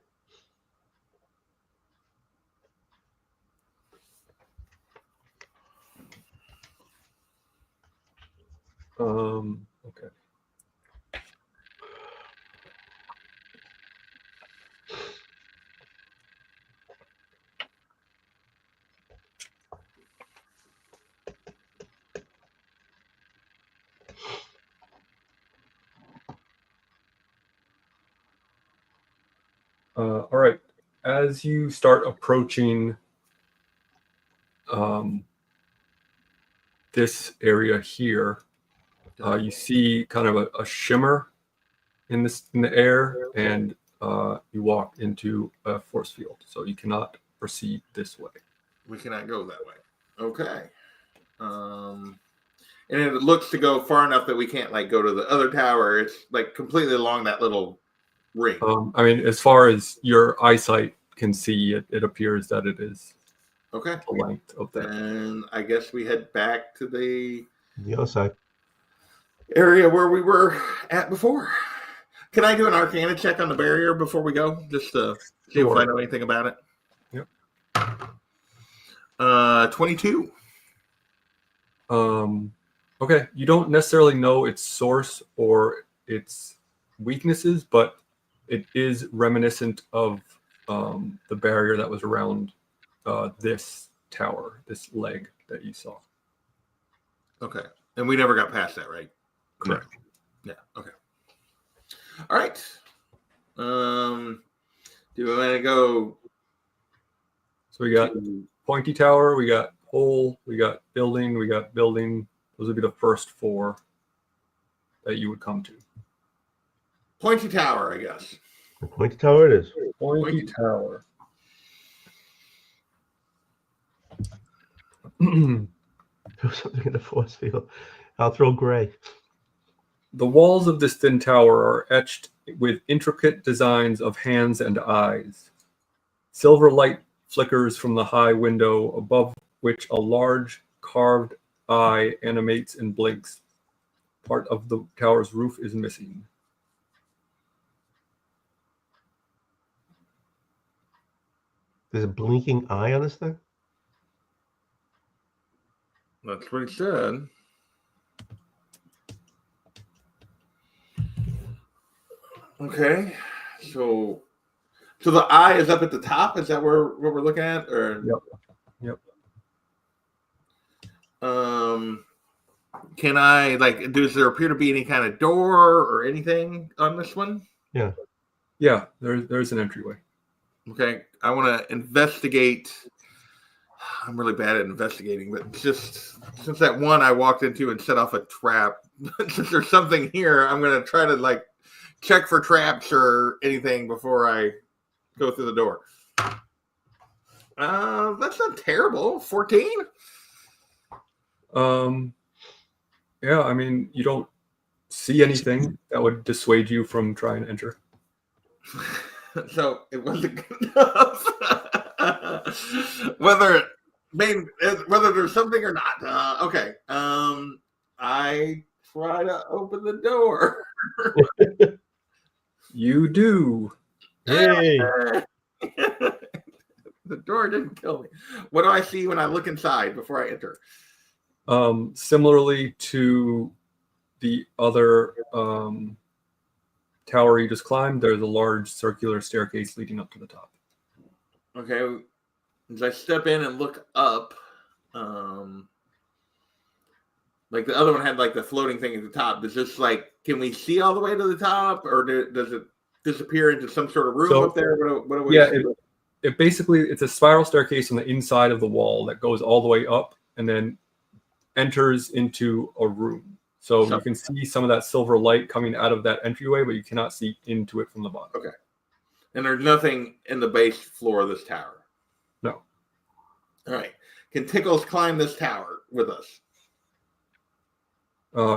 Okay. All right. As you start approaching this area here, you see kind of a shimmer in the air, and you walk into a force field, so you cannot proceed this way. We cannot go that way. Okay. And it looks to go far enough that we can't go to the other tower. It's completely along that little ring. I mean, as far as your eyesight can see, it appears that it is okay. the length of that. And I guess we head back to the other side area where we were at before. Can I do an Arcana check on the barrier before we go, just to see if I know anything about it? Yep. 22. Okay, you don't necessarily know its source or its weaknesses, but it is reminiscent of the barrier that was around this tower, this leg that you saw. Okay. And we never got past that, right? Correct. Yeah. Okay. All right. Do we want to go? So we got pointy tower, we got hole, we got building, we got building. Those would be the first 4 that you would come to. Pointy tower, I guess. Pointy tower it is. Pointy tower. Do something in the force field. I'll throw gray. The walls of this thin tower are etched with intricate designs of hands and eyes. Silver light flickers from the high window above which a large carved eye animates and blinks. Part of the tower's roof is missing. There's a blinking eye on this thing? That's what he said. Okay. So the eye is up at the top. Is that what we're looking at? Or Yep. Can I does there appear to be any kind of door or anything on this one? Yeah. Yeah, there's an entryway. Okay. I want to investigate. I'm really bad at investigating, but just since that one I walked into and set off a trap, since there's something here, I'm going to try to check for traps or anything before I go through the door. That's not terrible. 14? Yeah, I mean, you don't see anything that would dissuade you from trying to enter. So it wasn't good enough. whether there's something or not. Okay. I try to open the door. You do. Hey. The door didn't kill me. What do I see when I look inside before I enter? Similarly to the other tower you just climbed, there's a large circular staircase leading up to the top. Okay. As I step in and look up, like the other one had the floating thing at the top. Does this can we see all the way to the top, or does it disappear into some sort of room up there? What do we see? It basically, it's a spiral staircase on the inside of the wall that goes all the way up and then enters into a room. So you can see some of that silver light coming out of that entryway, but you cannot see into it from the bottom. Okay. And there's nothing in the base floor of this tower? No. All right. Can Tickles climb this tower with us?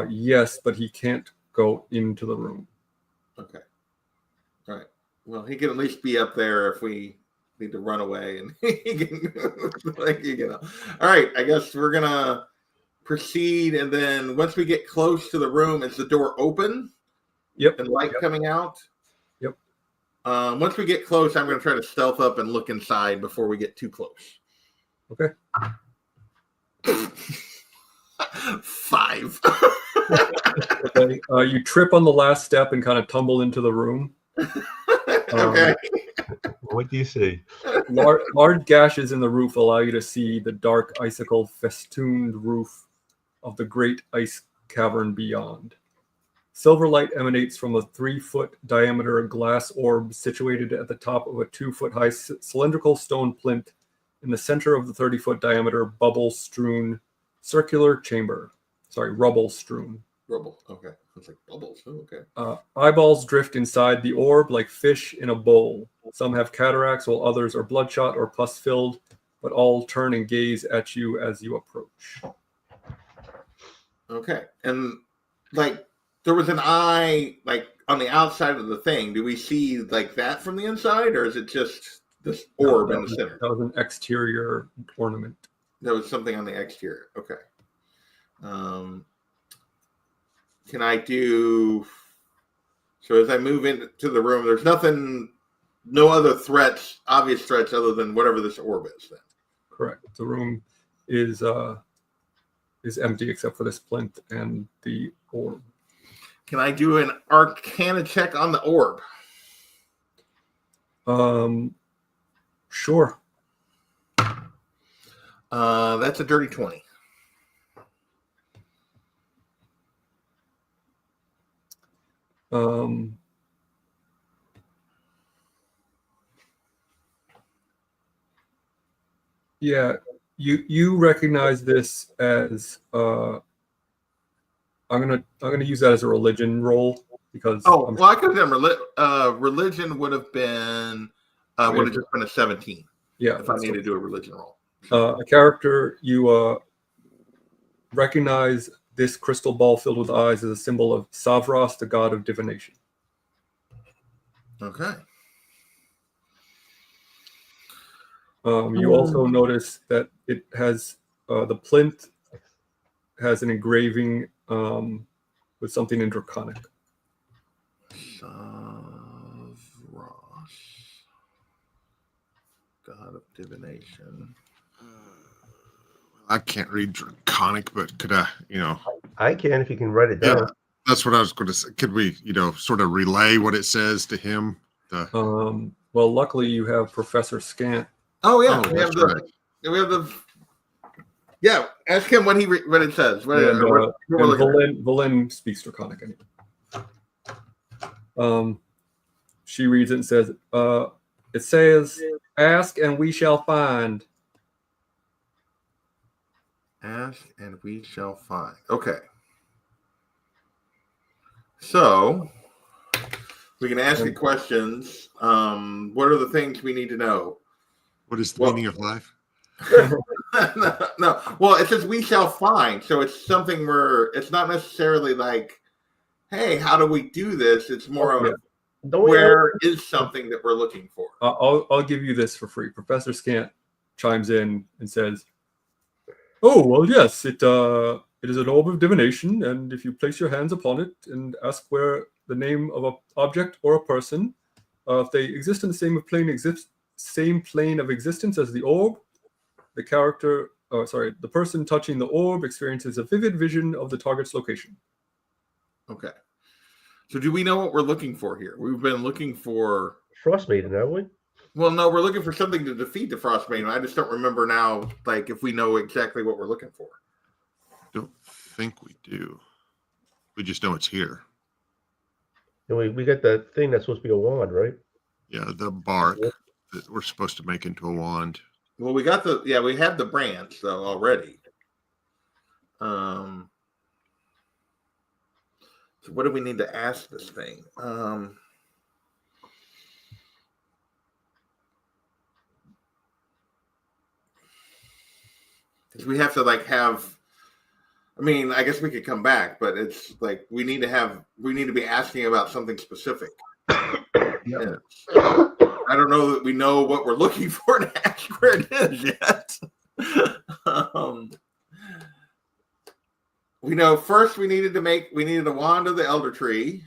Yes, but he can't go into the room. Okay. All right. Well, he can at least be up there if we need to run away, and he can, All right. I guess we're gonna proceed, and then once we get close to the room, is the door open? Yep. And light coming out? Yep. Once we get close, I'm going to try to stealth up and look inside before we get too close. Okay. 5. Okay. You trip on the last step and kind of tumble into the room. Okay. What do you see? Large gashes in the roof allow you to see the dark icicle festooned roof of the great ice cavern beyond. Silver light emanates from a 3-foot diameter glass orb situated at the top of a 2-foot high cylindrical stone plinth in the center of the 30-foot diameter bubble-strewn circular chamber. Sorry, rubble-strewn. Rubble. Okay. It's like bubbles. Oh, okay. Eyeballs drift inside the orb like fish in a bowl. Some have cataracts while others are bloodshot or pus-filled, but all turn and gaze at you as you approach. Okay. And there was an eye on the outside of the thing. Do we see that from the inside, or is it just this orb in the center? That was an exterior ornament. There was something on the exterior. Okay. Can I do... So as I move into the room, there's no other threats, obvious threats, other than whatever this orb is then? Correct. The room is empty except for this plinth and the orb. Can I do an Arcana check on the orb? Sure. That's a dirty 20. Yeah, you recognize this as I'm gonna use that as a religion roll because I could have done religion would have been would have just been a 17. Yeah, if I need to do a religion roll. A character you recognize this crystal ball filled with eyes as a symbol of Savras, the god of divination. Okay. You also notice that it has the plinth has an engraving with something in Draconic. Savras, god of divination. I can't read Draconic, but could I, I can if you can write it down. Yeah, that's what I was going to say. Could we, sort of relay what it says to him? Well, luckily you have Professor Scant. Oh yeah, we have the. Yeah, ask him what it says. Valen speaks Draconic anyway. She reads it and says, it says, ask and we shall find. Ask and we shall find. Okay. So we can ask you questions. What are the things we need to know? What is the meaning of life? No. Well, it says we shall find. So it's something it's not necessarily like, hey, how do we do this? It's more of where is something that we're looking for. I'll give you this for free. Professor Scant chimes in and says, oh, well, yes, it is an orb of divination, and if you place your hands upon it and ask where the name of an object or a person, if they exist in the same plane of existence as the orb, the person touching the orb experiences a vivid vision of the target's location. Okay. So do we know what we're looking for here? We've been looking for Frostmaiden, haven't we? Well, no, we're looking for something to defeat the Frostmaiden. I just don't remember now, like, if we know exactly what we're looking for. Don't think we do. We just know it's here. And we got that thing that's supposed to be a wand, right? Yeah, the bark that we're supposed to make into a wand. Well, we have the branch though already. So what do we need to ask this thing? Because we have to I guess we could come back, but it's like we need to be asking about something specific. Yeah. I don't know that we know what we're looking for to ask where it is yet. We know first we needed a wand of the elder tree.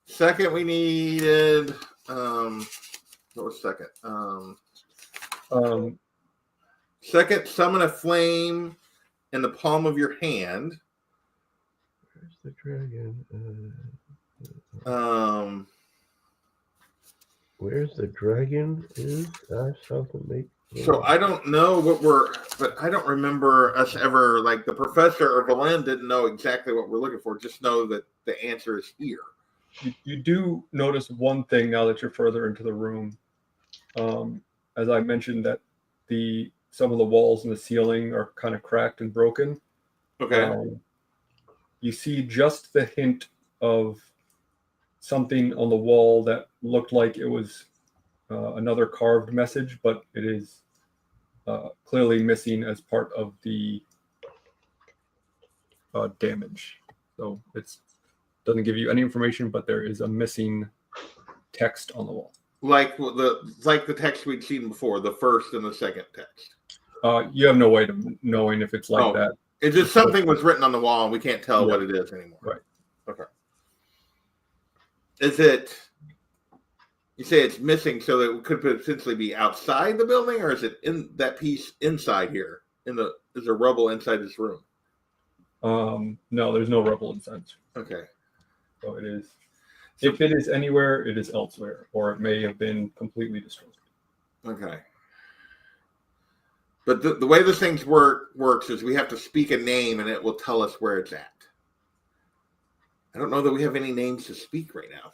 Second, we needed what was second? Second, summon a flame in the palm of your hand. Where's the dragon? Where's the dragon? So I don't know but I don't remember us ever, like the professor or Valen didn't know exactly what we're looking for. Just know that the answer is here. You do notice one thing now that you're further into the room. As I mentioned, that some of the walls and the ceiling are kind of cracked and broken. Okay. You see just the hint of something on the wall that looked like it was another carved message, but it is clearly missing as part of the damage. So it doesn't give you any information, but there is a missing text on the wall. Like the text we'd seen before, the first and the second text. You have no way of knowing if it's like that. It's just something was written on the wall and we can't tell what it is anymore. Right. Okay. Is it? You say it's missing, so that it could potentially be outside the building, or is it in that piece inside here? Is there rubble inside this room? No, there's no rubble inside. Okay. So it is. If it is anywhere, it is elsewhere, or it may have been completely destroyed. Okay. But the way this thing works is we have to speak a name and it will tell us where it's at. I don't know that we have any names to speak right now.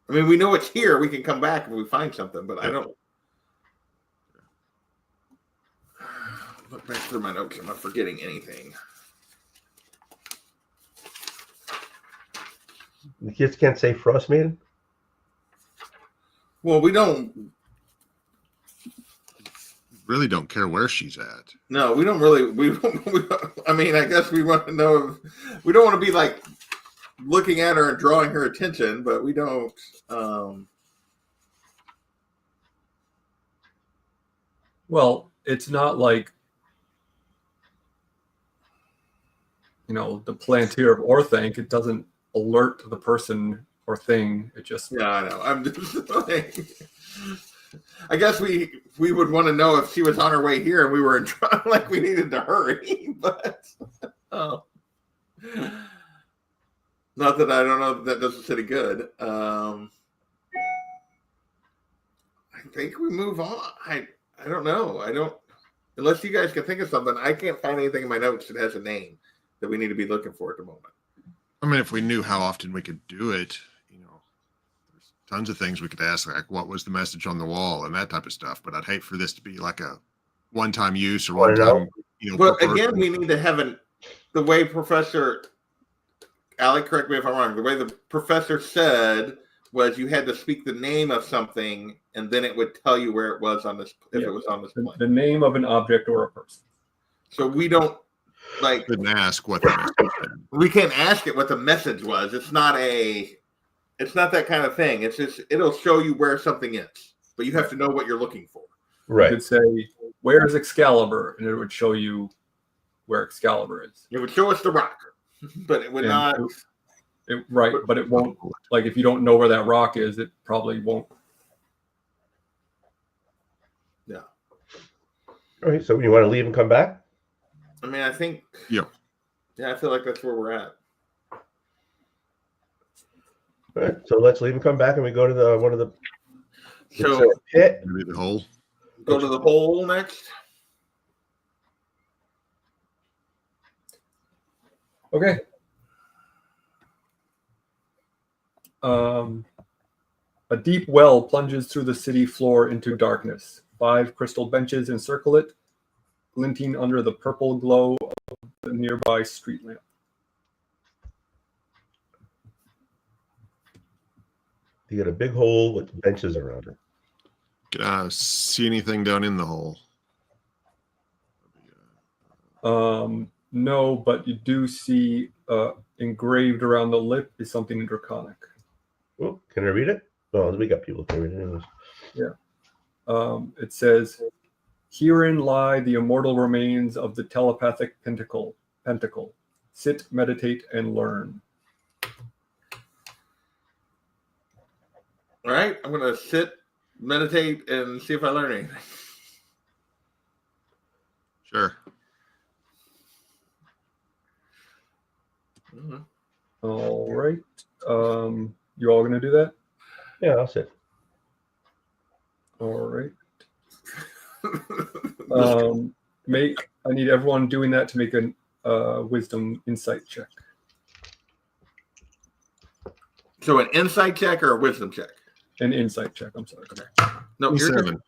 I mean, we know it's here. We can come back if we find something, but I don't. Look back through my notes. I'm not forgetting anything. The kids can't say Frostmaiden? Well, we don't. Really don't care where she's at. No, we don't really. I mean, I guess we want to know. We don't want to be like looking at her and drawing her attention, but we don't. Well, it's not like, the Palantir of Orthanc. It doesn't alert the person or thing. It just. Yeah, I know. I'm just like. I guess we would want to know if she was on her way here and we were like we needed to hurry, but not that I don't know that does us any good. I think we move on. I don't know. I don't unless you guys can think of something. I can't find anything in my notes that has a name that we need to be looking for at the moment. I mean, if we knew how often we could do it, there's tons of things we could ask, like what was the message on the wall and that type of stuff. But I'd hate for this to be like a one-time use or one-time. But again, we need to have the way Professor Alec, correct me if I'm wrong. The way the professor said was you had to speak the name of something, and then it would tell you where it was on this. If it was on this plane, the name of an object or a person. So we don't. Like, couldn't ask what the message said. We can't ask it what the message was. It's not that kind of thing. It's just it'll show you where something is, but you have to know what you're looking for. Right. You could say, "Where's Excalibur?" and it would show you where Excalibur is. It would show us the rock, but it would not. But it won't. Like if you don't know where that rock is, it probably won't. Yeah. All right. So you want to leave and come back? I mean, I think. Yeah. Yeah, I feel like that's where we're at. All right. So let's leave and come back, and we go to one of the. So pit. Maybe the hole. Go to the hole next. Okay. A deep well plunges through the city floor into darkness. 5 crystal benches encircle it, glinting under the purple glow of the nearby street lamp. You got a big hole with benches around it. Can I see anything down in the hole? No, but you do see engraved around the lip is something in Draconic. Oh, can I read it? Oh, we got people who can read it anyways. Yeah. It says, "Herein lie the immortal remains of the telepathic pentacle. Sit, meditate, and learn." All right, I'm gonna sit, meditate, and see if I learn anything. Sure. Mm-hmm. All right. You all gonna do that? Yeah, I'll sit. All right. I need everyone doing that to make a wisdom insight check. So an insight check or a wisdom check? An insight check. I'm sorry. Okay. No, you're 27.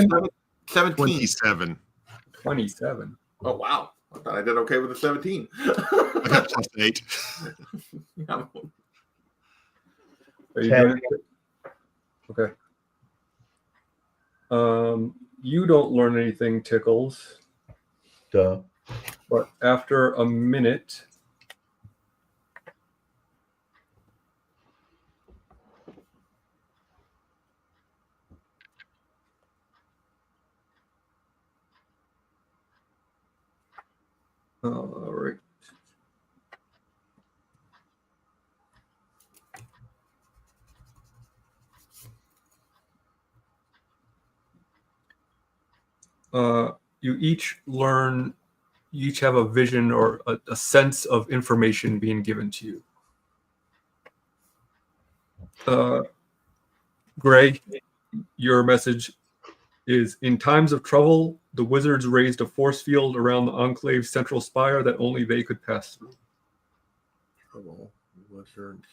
good. 17. 27. 27. Oh wow! I thought I did okay with a 17. I got plus 8. Yeah. Are you 10. doing it? Okay. You don't learn anything, Tickles. Duh. But after a minute, all right. You each have a vision or a sense of information being given to you. Gray, your message is in times of trouble, the wizards raised a force field around the Enclave's central spire that only they could pass through. Trouble. Wizards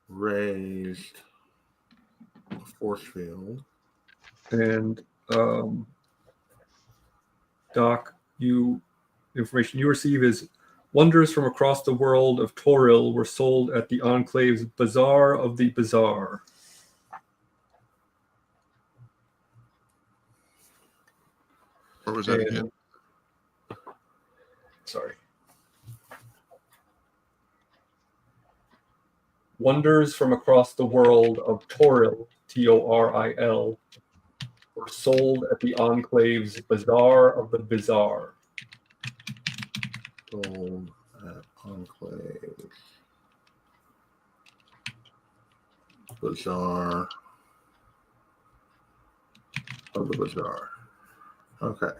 raised a force field. And Doc, information you receive is wonders from across the world of Toril were sold at the Enclave's Bazaar of the Bazaar. Where was that again? Sorry. Wonders from across the world of Toril, Toril, were sold at the Enclave's Bazaar of the Bazaar. Sold at Enclave. Bazaar of the Bazaar. Okay.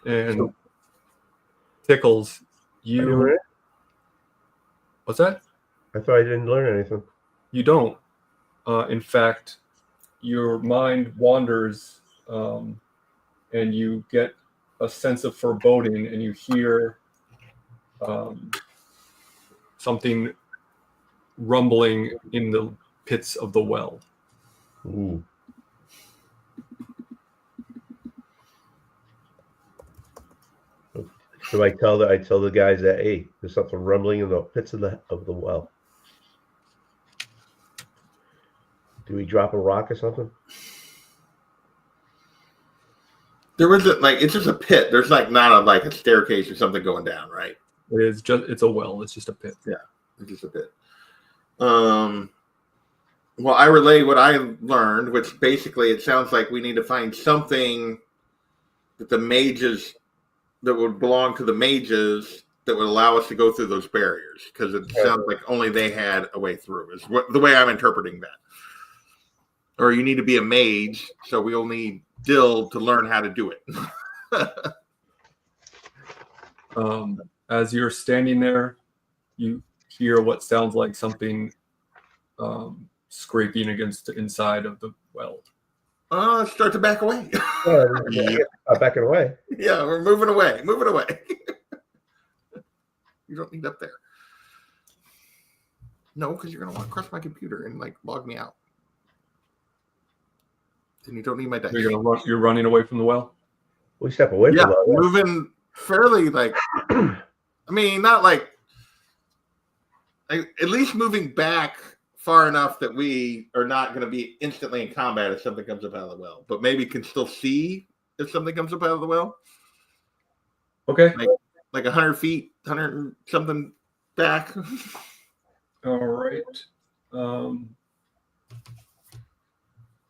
And Tickles, you. What's that? I thought I didn't learn anything. You don't. In fact, your mind wanders and you get a sense of foreboding and you hear something rumbling in the pits of the well. Ooh. So I tell the guys that, hey, there's something rumbling in the pits of the well. Do we drop a rock or something? There isn't it's just a pit. There's not a staircase or something going down, right? It's a well. It's just a pit. Yeah, it's just a pit. Well, I relay what I learned, which basically it sounds like we need to find something that the mages that would belong to the mages that would allow us to go through those barriers, because it sounds like only they had a way through. Is the way I'm interpreting that. Or you need to be a mage, so we'll need Dill to learn how to do it. As you're standing there, you hear what sounds like something scraping against the inside of the well. Start to back away. Backing away. Yeah, we're moving away. Moving away. You don't need up there. No, because you're going to want to crush my computer and log me out. And you don't need my dice. You're running away from the well? We step away from Yeah, the well. moving fairly I mean, not at least moving back far enough that we are not going to be instantly in combat if something comes up out of the well, but maybe can still see if something comes up out of the well. Okay. Like 100 feet, 100 and something back. All right.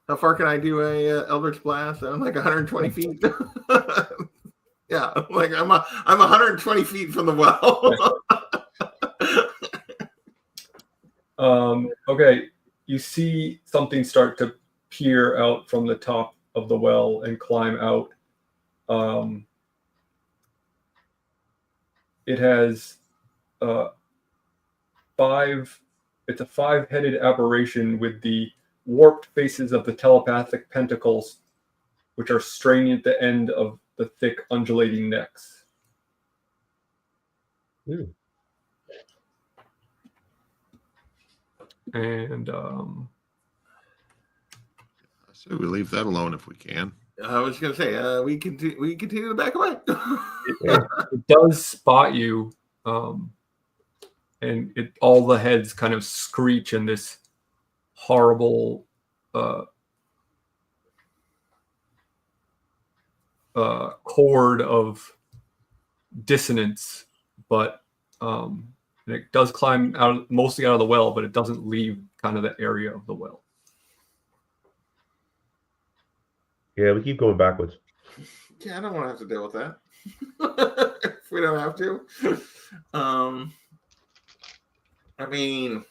How far can I do a Eldritch Blast? I'm 120 feet. Yeah, I'm 120 feet from the well. Okay, you see something start to peer out from the top of the well and climb out. It has it's a 5-headed aberration with the warped faces of the telepathic pentacles, which are straining at the end of the thick undulating necks. Ooh. And I say we leave that alone if we can. I was going to say, we continue to back away. it does spot you, and all the heads kind of screech in this horrible chord of dissonance, but it does climb mostly out of the well, but it doesn't leave kind of the area of the well. Yeah, we keep going backwards. Yeah, I don't want to have to deal with that. If we don't have to. I mean,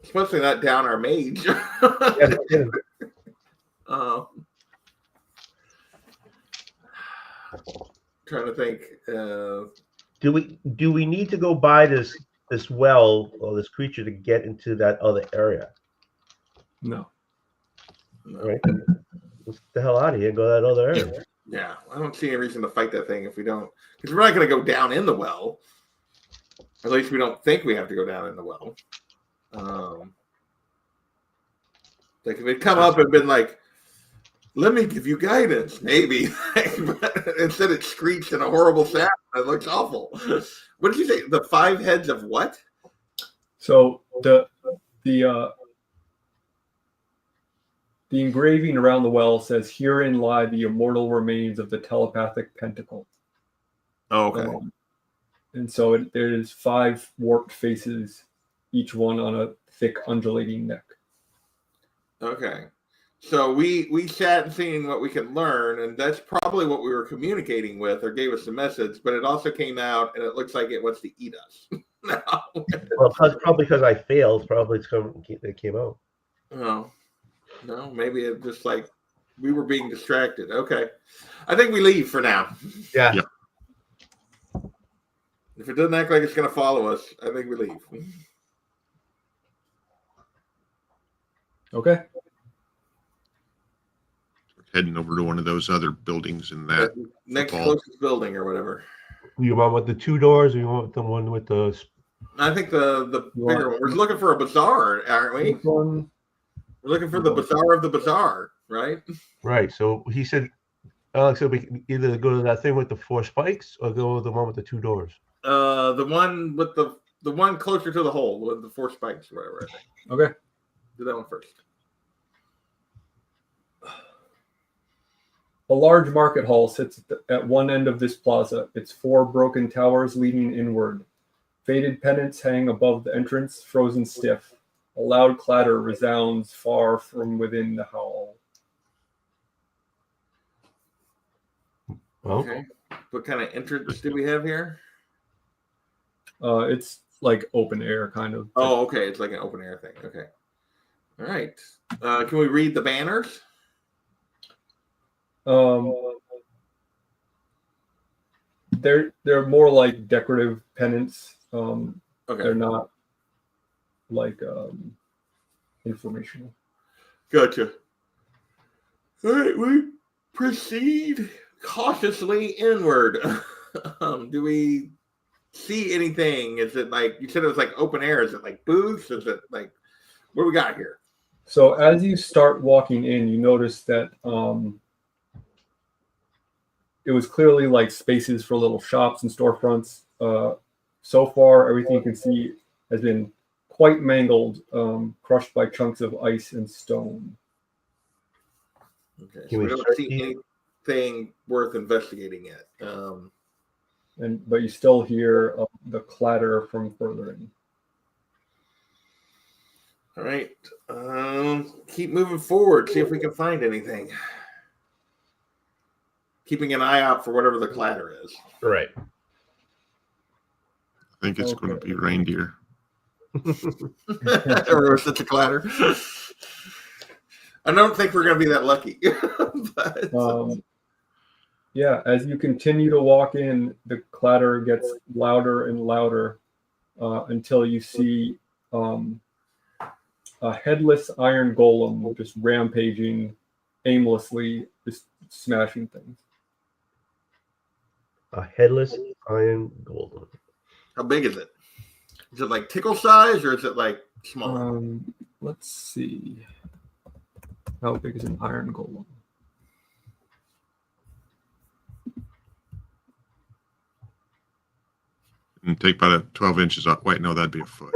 especially not down our mage. Trying to think. Do we need to go by this well or this creature to get into that other area? No. No. All right. Let's get the hell out of here and go that other area. Yeah, I don't see any reason to fight that thing if we don't, because we're not going to go down in the well. At least we don't think we have to go down in the well. Like if they'd come up and been like, "Let me give you guidance," maybe. But instead, it screeched in a horrible sound. It looks awful. What did you say? The 5 heads of what? So the engraving around the well says, "Herein lie the immortal remains of the telepathic pentacle." Oh, okay. And so there's 5 warped faces, each one on a thick undulating neck. Okay. So we sat and seen what we could learn, and that's probably what we were communicating with, or gave us a message. But it also came out, and it looks like it wants to eat us. Well, probably because I failed. Probably it came out. No, no, maybe it just like we were being distracted. Okay, I think we leave for now. Yeah. Yep. If it doesn't act like it's going to follow us, I think we leave. Okay. Heading over to one of those other buildings in that. Next football. closest building or whatever. You want with the 2 doors, or you want the one with the? I think the bigger one. We're looking for a bazaar, aren't we? This one, We're looking for the bazaar of the bazaar, right? Right. So he said, Alex said we can either go to that thing with the 4 spikes or go to the one with the 2 doors. The one with the one closer to the hole with the 4 spikes or whatever. I think. okay. Do that one first. A large market hall sits at one end of this plaza, its 4 broken towers leading inward. Faded pennants hang above the entrance, frozen stiff. A loud clatter resounds far from within the hall. Well, Okay. What kind of entrance do we have here? It's like open air, kind of. Oh, okay. It's like an open air thing. Okay. All right. Can we read the banners? They're more like decorative pennants. Okay. They're not like informational. Gotcha. All right, we proceed cautiously inward. Do we see anything? Is it like you said? It was like open air. Is it like booths? Is it like what do we got here? So as you start walking in, you notice that it was clearly like spaces for little shops and storefronts. So far, everything you can see has been quite mangled, crushed by chunks of ice and stone. Okay, Can so we we don't start see eating? anything worth investigating yet. But you still hear the clatter from further in. All right, keep moving forward. See if we can find anything. Keeping an eye out for whatever the clatter is. right. I think it's going to be reindeer. Or such a clatter. I don't think we're going to be that lucky. But, Yeah, as you continue to walk in, the clatter gets louder and louder until you see a headless iron golem just rampaging aimlessly, just smashing things. A headless iron golem. how big is it? Is it like tickle size or is it like small? Let's see. How big is an iron golem? And take about 12 inches off. Wait, no, that'd be a foot.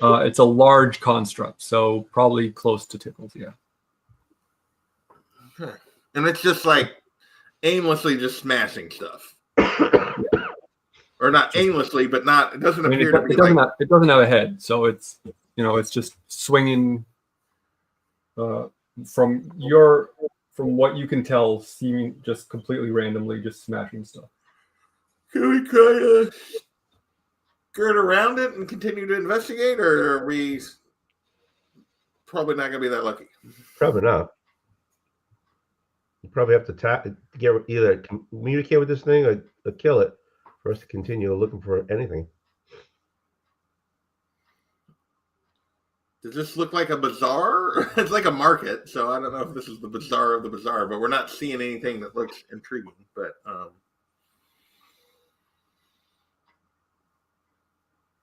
It's a large construct, so probably close to tickles, yeah. Okay. And it's just like aimlessly just smashing stuff. Or not aimlessly, but not. It doesn't appear to be like. It doesn't have a head, so it's it's just swinging. From what you can tell, seeming just completely randomly, just smashing stuff. Can we kind of skirt around it and continue to investigate, or are we probably not going to be that lucky? Probably not. You probably have to either communicate with this thing or kill it for us to continue looking for anything. Does this look like a bazaar? It's like a market, so I don't know if this is the bazaar of the bazaar, but we're not seeing anything that looks intriguing. But I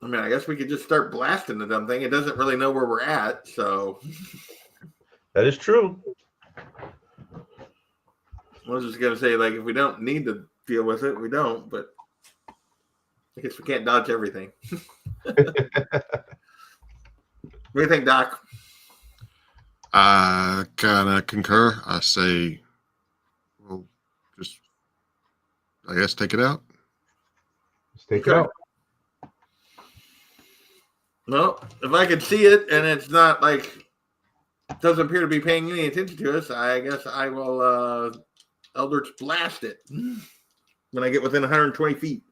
mean, I guess we could just start blasting the dumb thing. It doesn't really know where we're at, so That is true. I was just gonna say, like, if we don't need to deal with it, we don't. But I guess we can't dodge everything. What do you think, Doc? I kind of concur. I say, well, just, I guess, take it out. Let's take it Okay. out. Well, if I could see it and it's not like doesn't appear to be paying any attention to us, I guess I will Eldritch blast it when I get within 120 feet.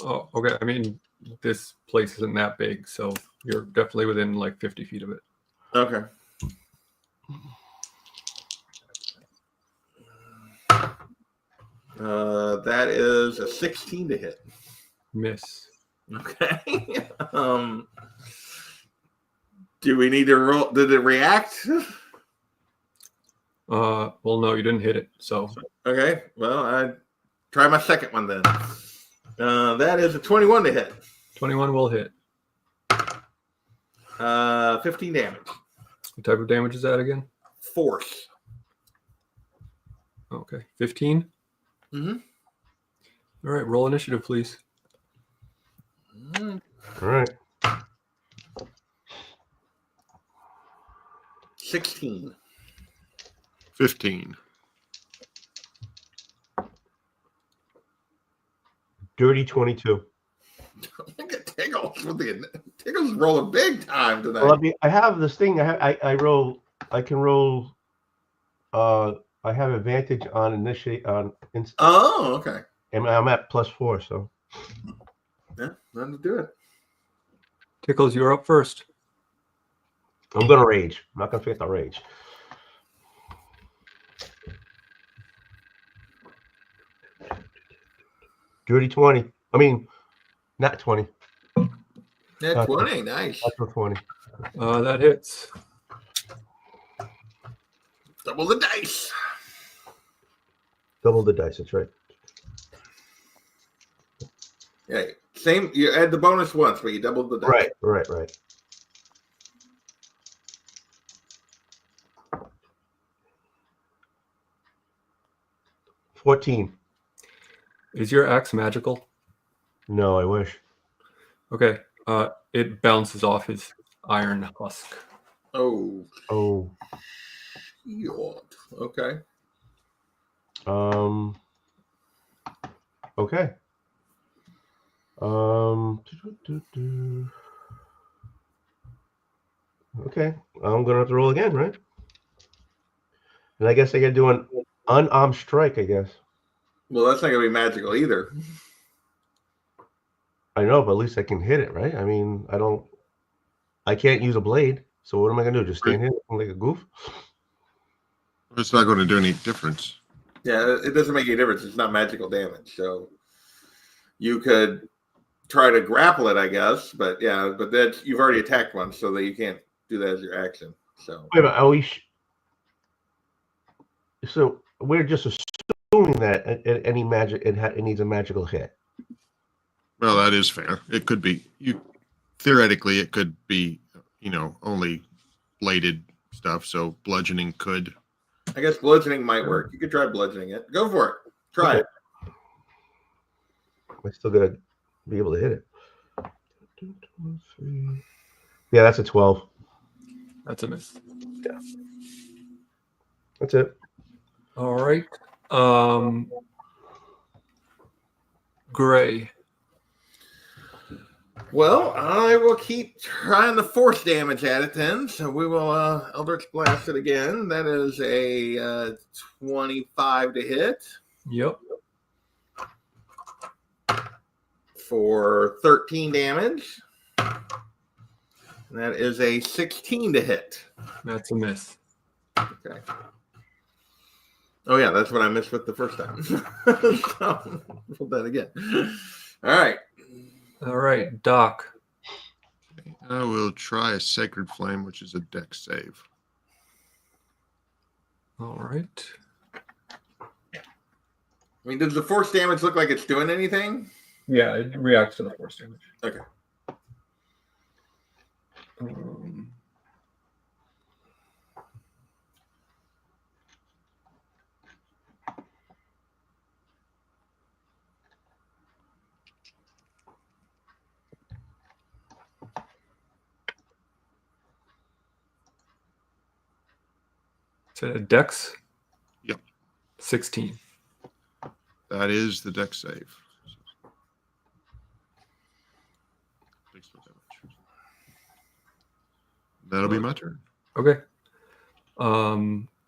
Oh, okay. I mean, this place isn't that big, so you're definitely within like 50 feet of it. Okay. That is a 16 to hit. Miss. Okay. Do we need to roll? Did it react? Well, no, you didn't hit it. So Okay. Well, I try my second one then. That is a 21 to hit. 21 will hit. 15 damage. What type of damage is that again? Force. Okay, 15. Mm-hmm. All right, roll initiative, please. All right. 16. 15. Dirty 22. Look at Tiggles. Tiggles rolling big time tonight. Well, I mean, I have this thing. I roll. I can roll. I have advantage on initiate on. Oh, okay. And I'm at +4, so. Yeah, nothing to do it. Tickles, you're up first. I'm gonna rage. I'm not gonna face the rage. Dirty 20. I mean, not 20. Yeah, 20. Nice. Not 20. That hits. Double the dice. Double the dice. That's right. Yeah, same. You add the bonus once, but you doubled the dice. Right. 14. Is your axe magical? No, I wish. Okay. It bounces off his iron husk. Oh, Oh. yacht. Okay. Okay. Okay. I'm gonna have to roll again, right? And I guess I gotta do an unarmed strike, I guess. Well, that's not gonna be magical either. I know, but at least I can hit it, right? I mean, I can't use a blade. So what am I gonna do? Just stand here like a goof? It's not going to do any difference. Yeah, it doesn't make any difference. It's not magical damage, so you could try to grapple it, I guess. But yeah, but that's you've already attacked one, so that you can't do that as your action. So Wait a minute, are we? So we're just assuming that any magic it needs a magical hit. Well, that is fair. It could be theoretically it could be, only bladed stuff. So bludgeoning could. I guess bludgeoning might work. You could try bludgeoning it. Go for it. Try Okay. it. I still gotta be able to hit it. Yeah, that's a 12. That's a miss. Yeah. That's it. All right. Gray. Well, I will keep trying to force damage at it then. So we will Eldritch Blast it again. That is a 25 to hit Yep. for 13 damage. That is a 16 to hit. That's a miss. Okay. Oh, yeah, that's what I missed with the first time. So, roll that again. All right. All right, Doc. I will try a Sacred Flame, which is a dex save. All right. I mean, does the force damage look like it's doing anything? Yeah, it reacts to the force damage. Okay. So dex? Yep. 16. That is the dex save. Takes no damage. That'll be my turn. Okay.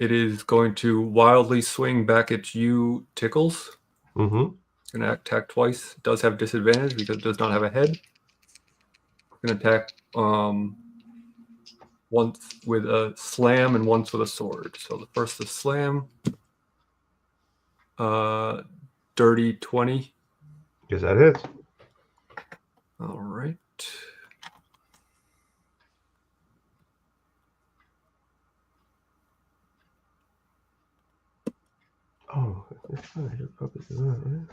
It is going to wildly swing back at you, Tickles. Mm-hmm. It's going to attack twice. It does have disadvantage because it does not have a head. It's going to attack once with a slam and once with a sword. So the first is slam. Dirty 20. Guess that hits. All right. Oh, that's fine. I should probably do that, right?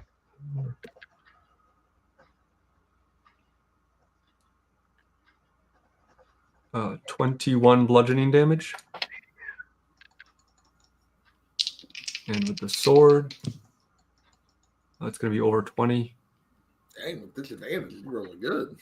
21 bludgeoning damage. And with the sword, that's going to be over 20. Dang, with disadvantage is really good.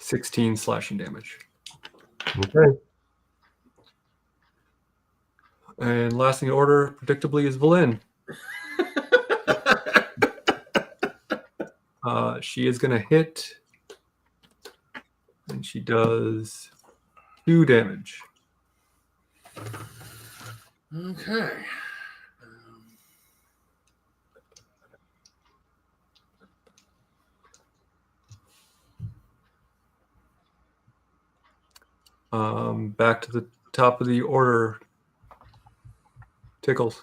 $16 slashing damage. Okay. And last in the order, predictably, is Valen. She is going to hit, and she does 2 damage. Okay. Back to the top of the order. Tickles.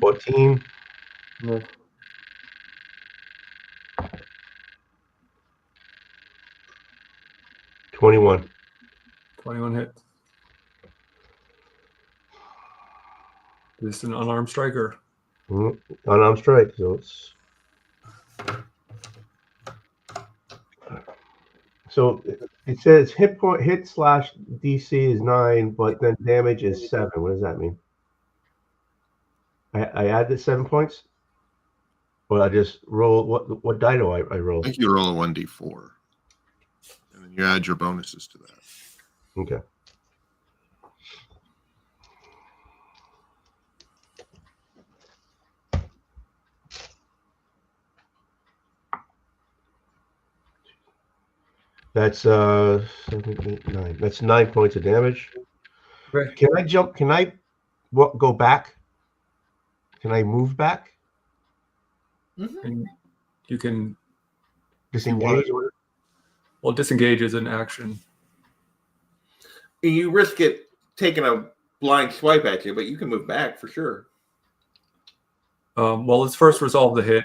$14. No. 21. 21 hit. This is an unarmed striker. Unarmed strike, so it's. So it says hit slash DC is 9, but then damage is 7. What does that mean? I add the 7 points? Or I just roll what die do I roll? I think you roll a 1d4. And then you add your bonuses to that. Okay. That's 7, 8, 9. That's 9 points of damage. Okay. Can I jump? Can I go back? Can I move back? And you can Disengage? Well, disengage is an action. You risk it taking a blind swipe at you, but you can move back for sure. Well, let's first resolve the hit.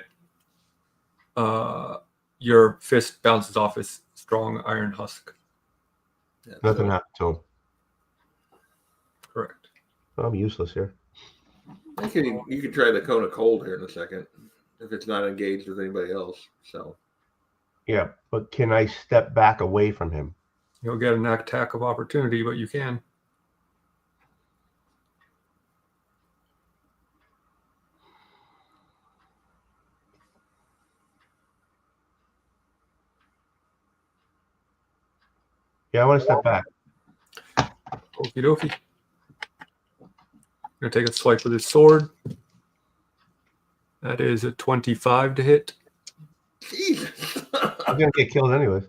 Your fist bounces off his strong iron husk. Yeah, Nothing so happened to him. Correct. I'm useless here. you can try the cone of cold here in a second if it's not engaged with anybody else. So Yeah, but can I step back away from him? You'll get an attack of opportunity, but you can. Yeah, I want to step back. Okie dokie. Gonna take a swipe with his sword. That is a 25 to hit. Jesus. I'm gonna get killed anyways.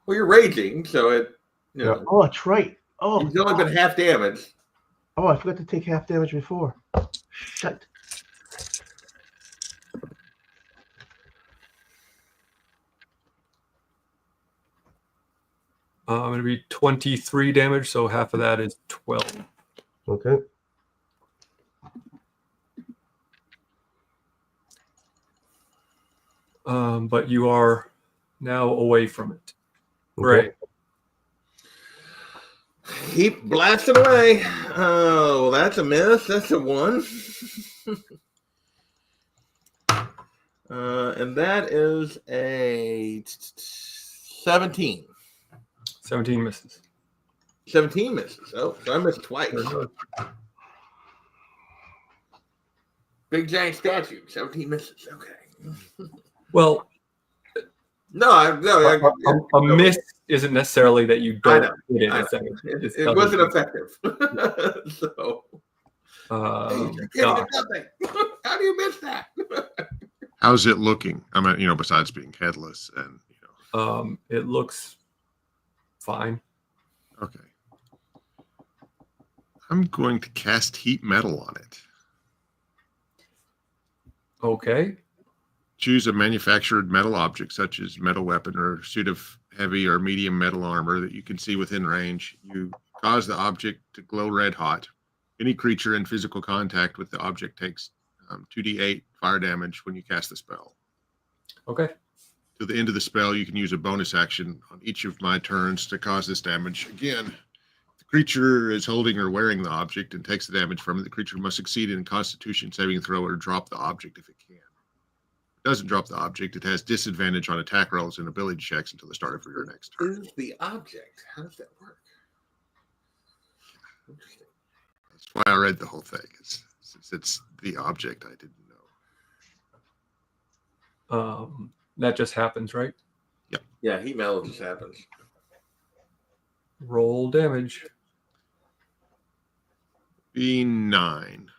Well, you're raging, so it. You know, Oh, that's right. Oh, he's only been half damaged. oh, I forgot to take half damage before. Shit. It'll be 23 damage, so half of that is 12. Okay. But you are now away from it. Okay. Great. Keep blasting away. Oh, that's a miss. That's a 1. And that is a 17. 17 misses. 17 misses. Oh, so I missed twice. Big giant statue. 17 misses. Okay. Well, a miss isn't necessarily that you don't hit it. It's that it wasn't effective. So gosh. nothing. How do you miss that? How's it looking? I mean, besides being headless and It looks fine. Okay. I'm going to cast heat metal on it. Okay. Choose a manufactured metal object, such as metal weapon or suit of heavy or medium metal armor that you can see within range. You cause the object to glow red hot. Any creature in physical contact with the object takes 2d8 fire damage when you cast the spell. Okay. To the end of the spell, you can use a bonus action on each of my turns to cause this damage. Again, the creature is holding or wearing the object and takes the damage from it. The creature must succeed in a Constitution saving throw or drop the object if it can. If it doesn't drop the object, it has disadvantage on attack rolls and ability checks until the start of your next turn. Is the object? How does that work? Interesting. That's why I read the whole thing. Since it's the object, I didn't know. That just happens, right? Yeah, heat metal just happens. Roll damage. Being 9.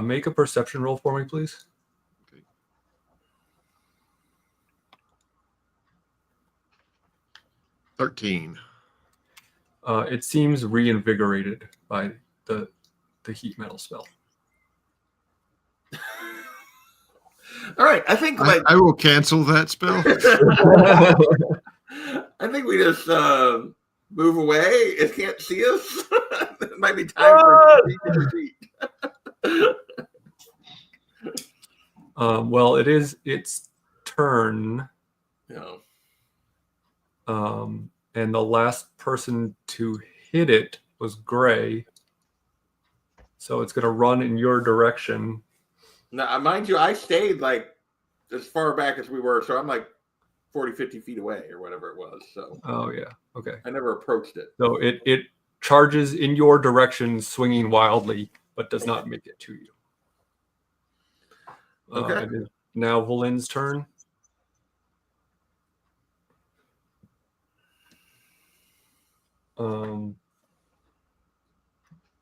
Make a perception roll for me, please. Okay. 13. It seems reinvigorated by the heat metal spell. All right, I think I will cancel that spell. I think we just move away. It can't see us. It might be time for retreat. Well, it is its turn. No. And the last person to hit it was Gray. So it's going to run in your direction. Now, mind you, I stayed like as far back as we were, so I'm like 40, 50 feet away or whatever it was. So Oh, yeah. Okay. I never approached it. So it charges in your direction, swinging wildly, but does not make it to you. Okay. It is now Valin's turn.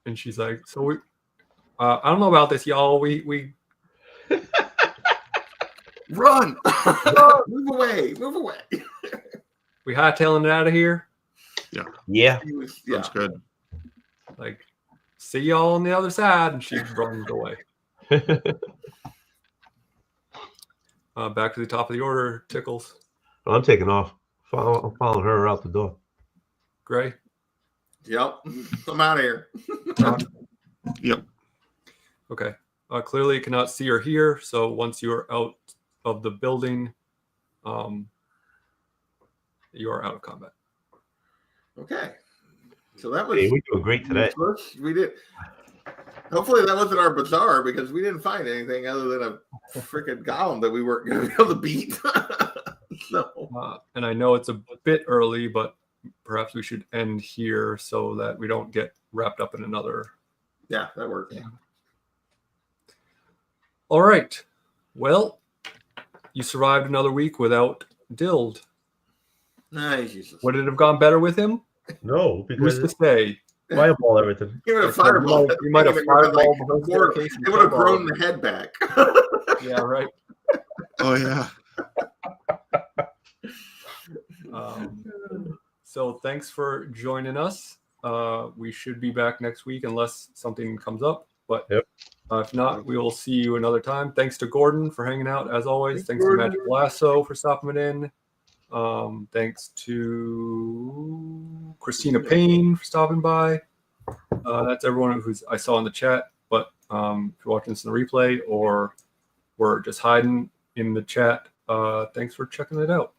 And she's like, so we, I don't know about this, y'all. We Run! Move away! Move away! we hightailing it out of here. Yeah. He was, That's good. Like, see y'all on the other side, and she runs away. Back to the top of the order, Tickles. I'm taking off. I'm following her out the door. Gray. Yep. I'm out of here. Yep. Okay. Clearly, you cannot see or hear. So once you are out of the building, you are out of combat. Okay. So that was. Hey, we're doing great today. We did. Hopefully that wasn't our bazaar because we didn't find anything other than a freaking golem that we weren't going to be able to beat. So. And I know it's a bit early, but perhaps we should end here so that we don't get wrapped up in another. Yeah, that works. Yeah. All right. Well, you survived another week without Dild. Nice. Jesus. Would it have gone better with him? No, Who's because to say? fireball everything. Give it a fireball. You might have fireballed the whole It staircase. would have grown the head back. Yeah, right. Oh, yeah. So thanks for joining us. We should be back next week unless something comes up. But if not, we will see you another time. Thanks to Gordon for hanging out as always. Thanks to Magic Lasso for stopping it in. Thanks to Christina Payne for stopping by. That's everyone who's I saw in the chat. But if you're watching this in the replay or we're just hiding in the chat, thanks for checking it out.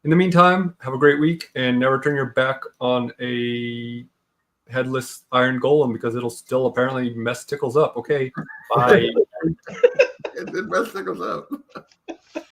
In the meantime, have a great week and never turn your back on a headless iron golem because it'll still apparently mess Tickles up. Okay, bye. It did mess Tickles up.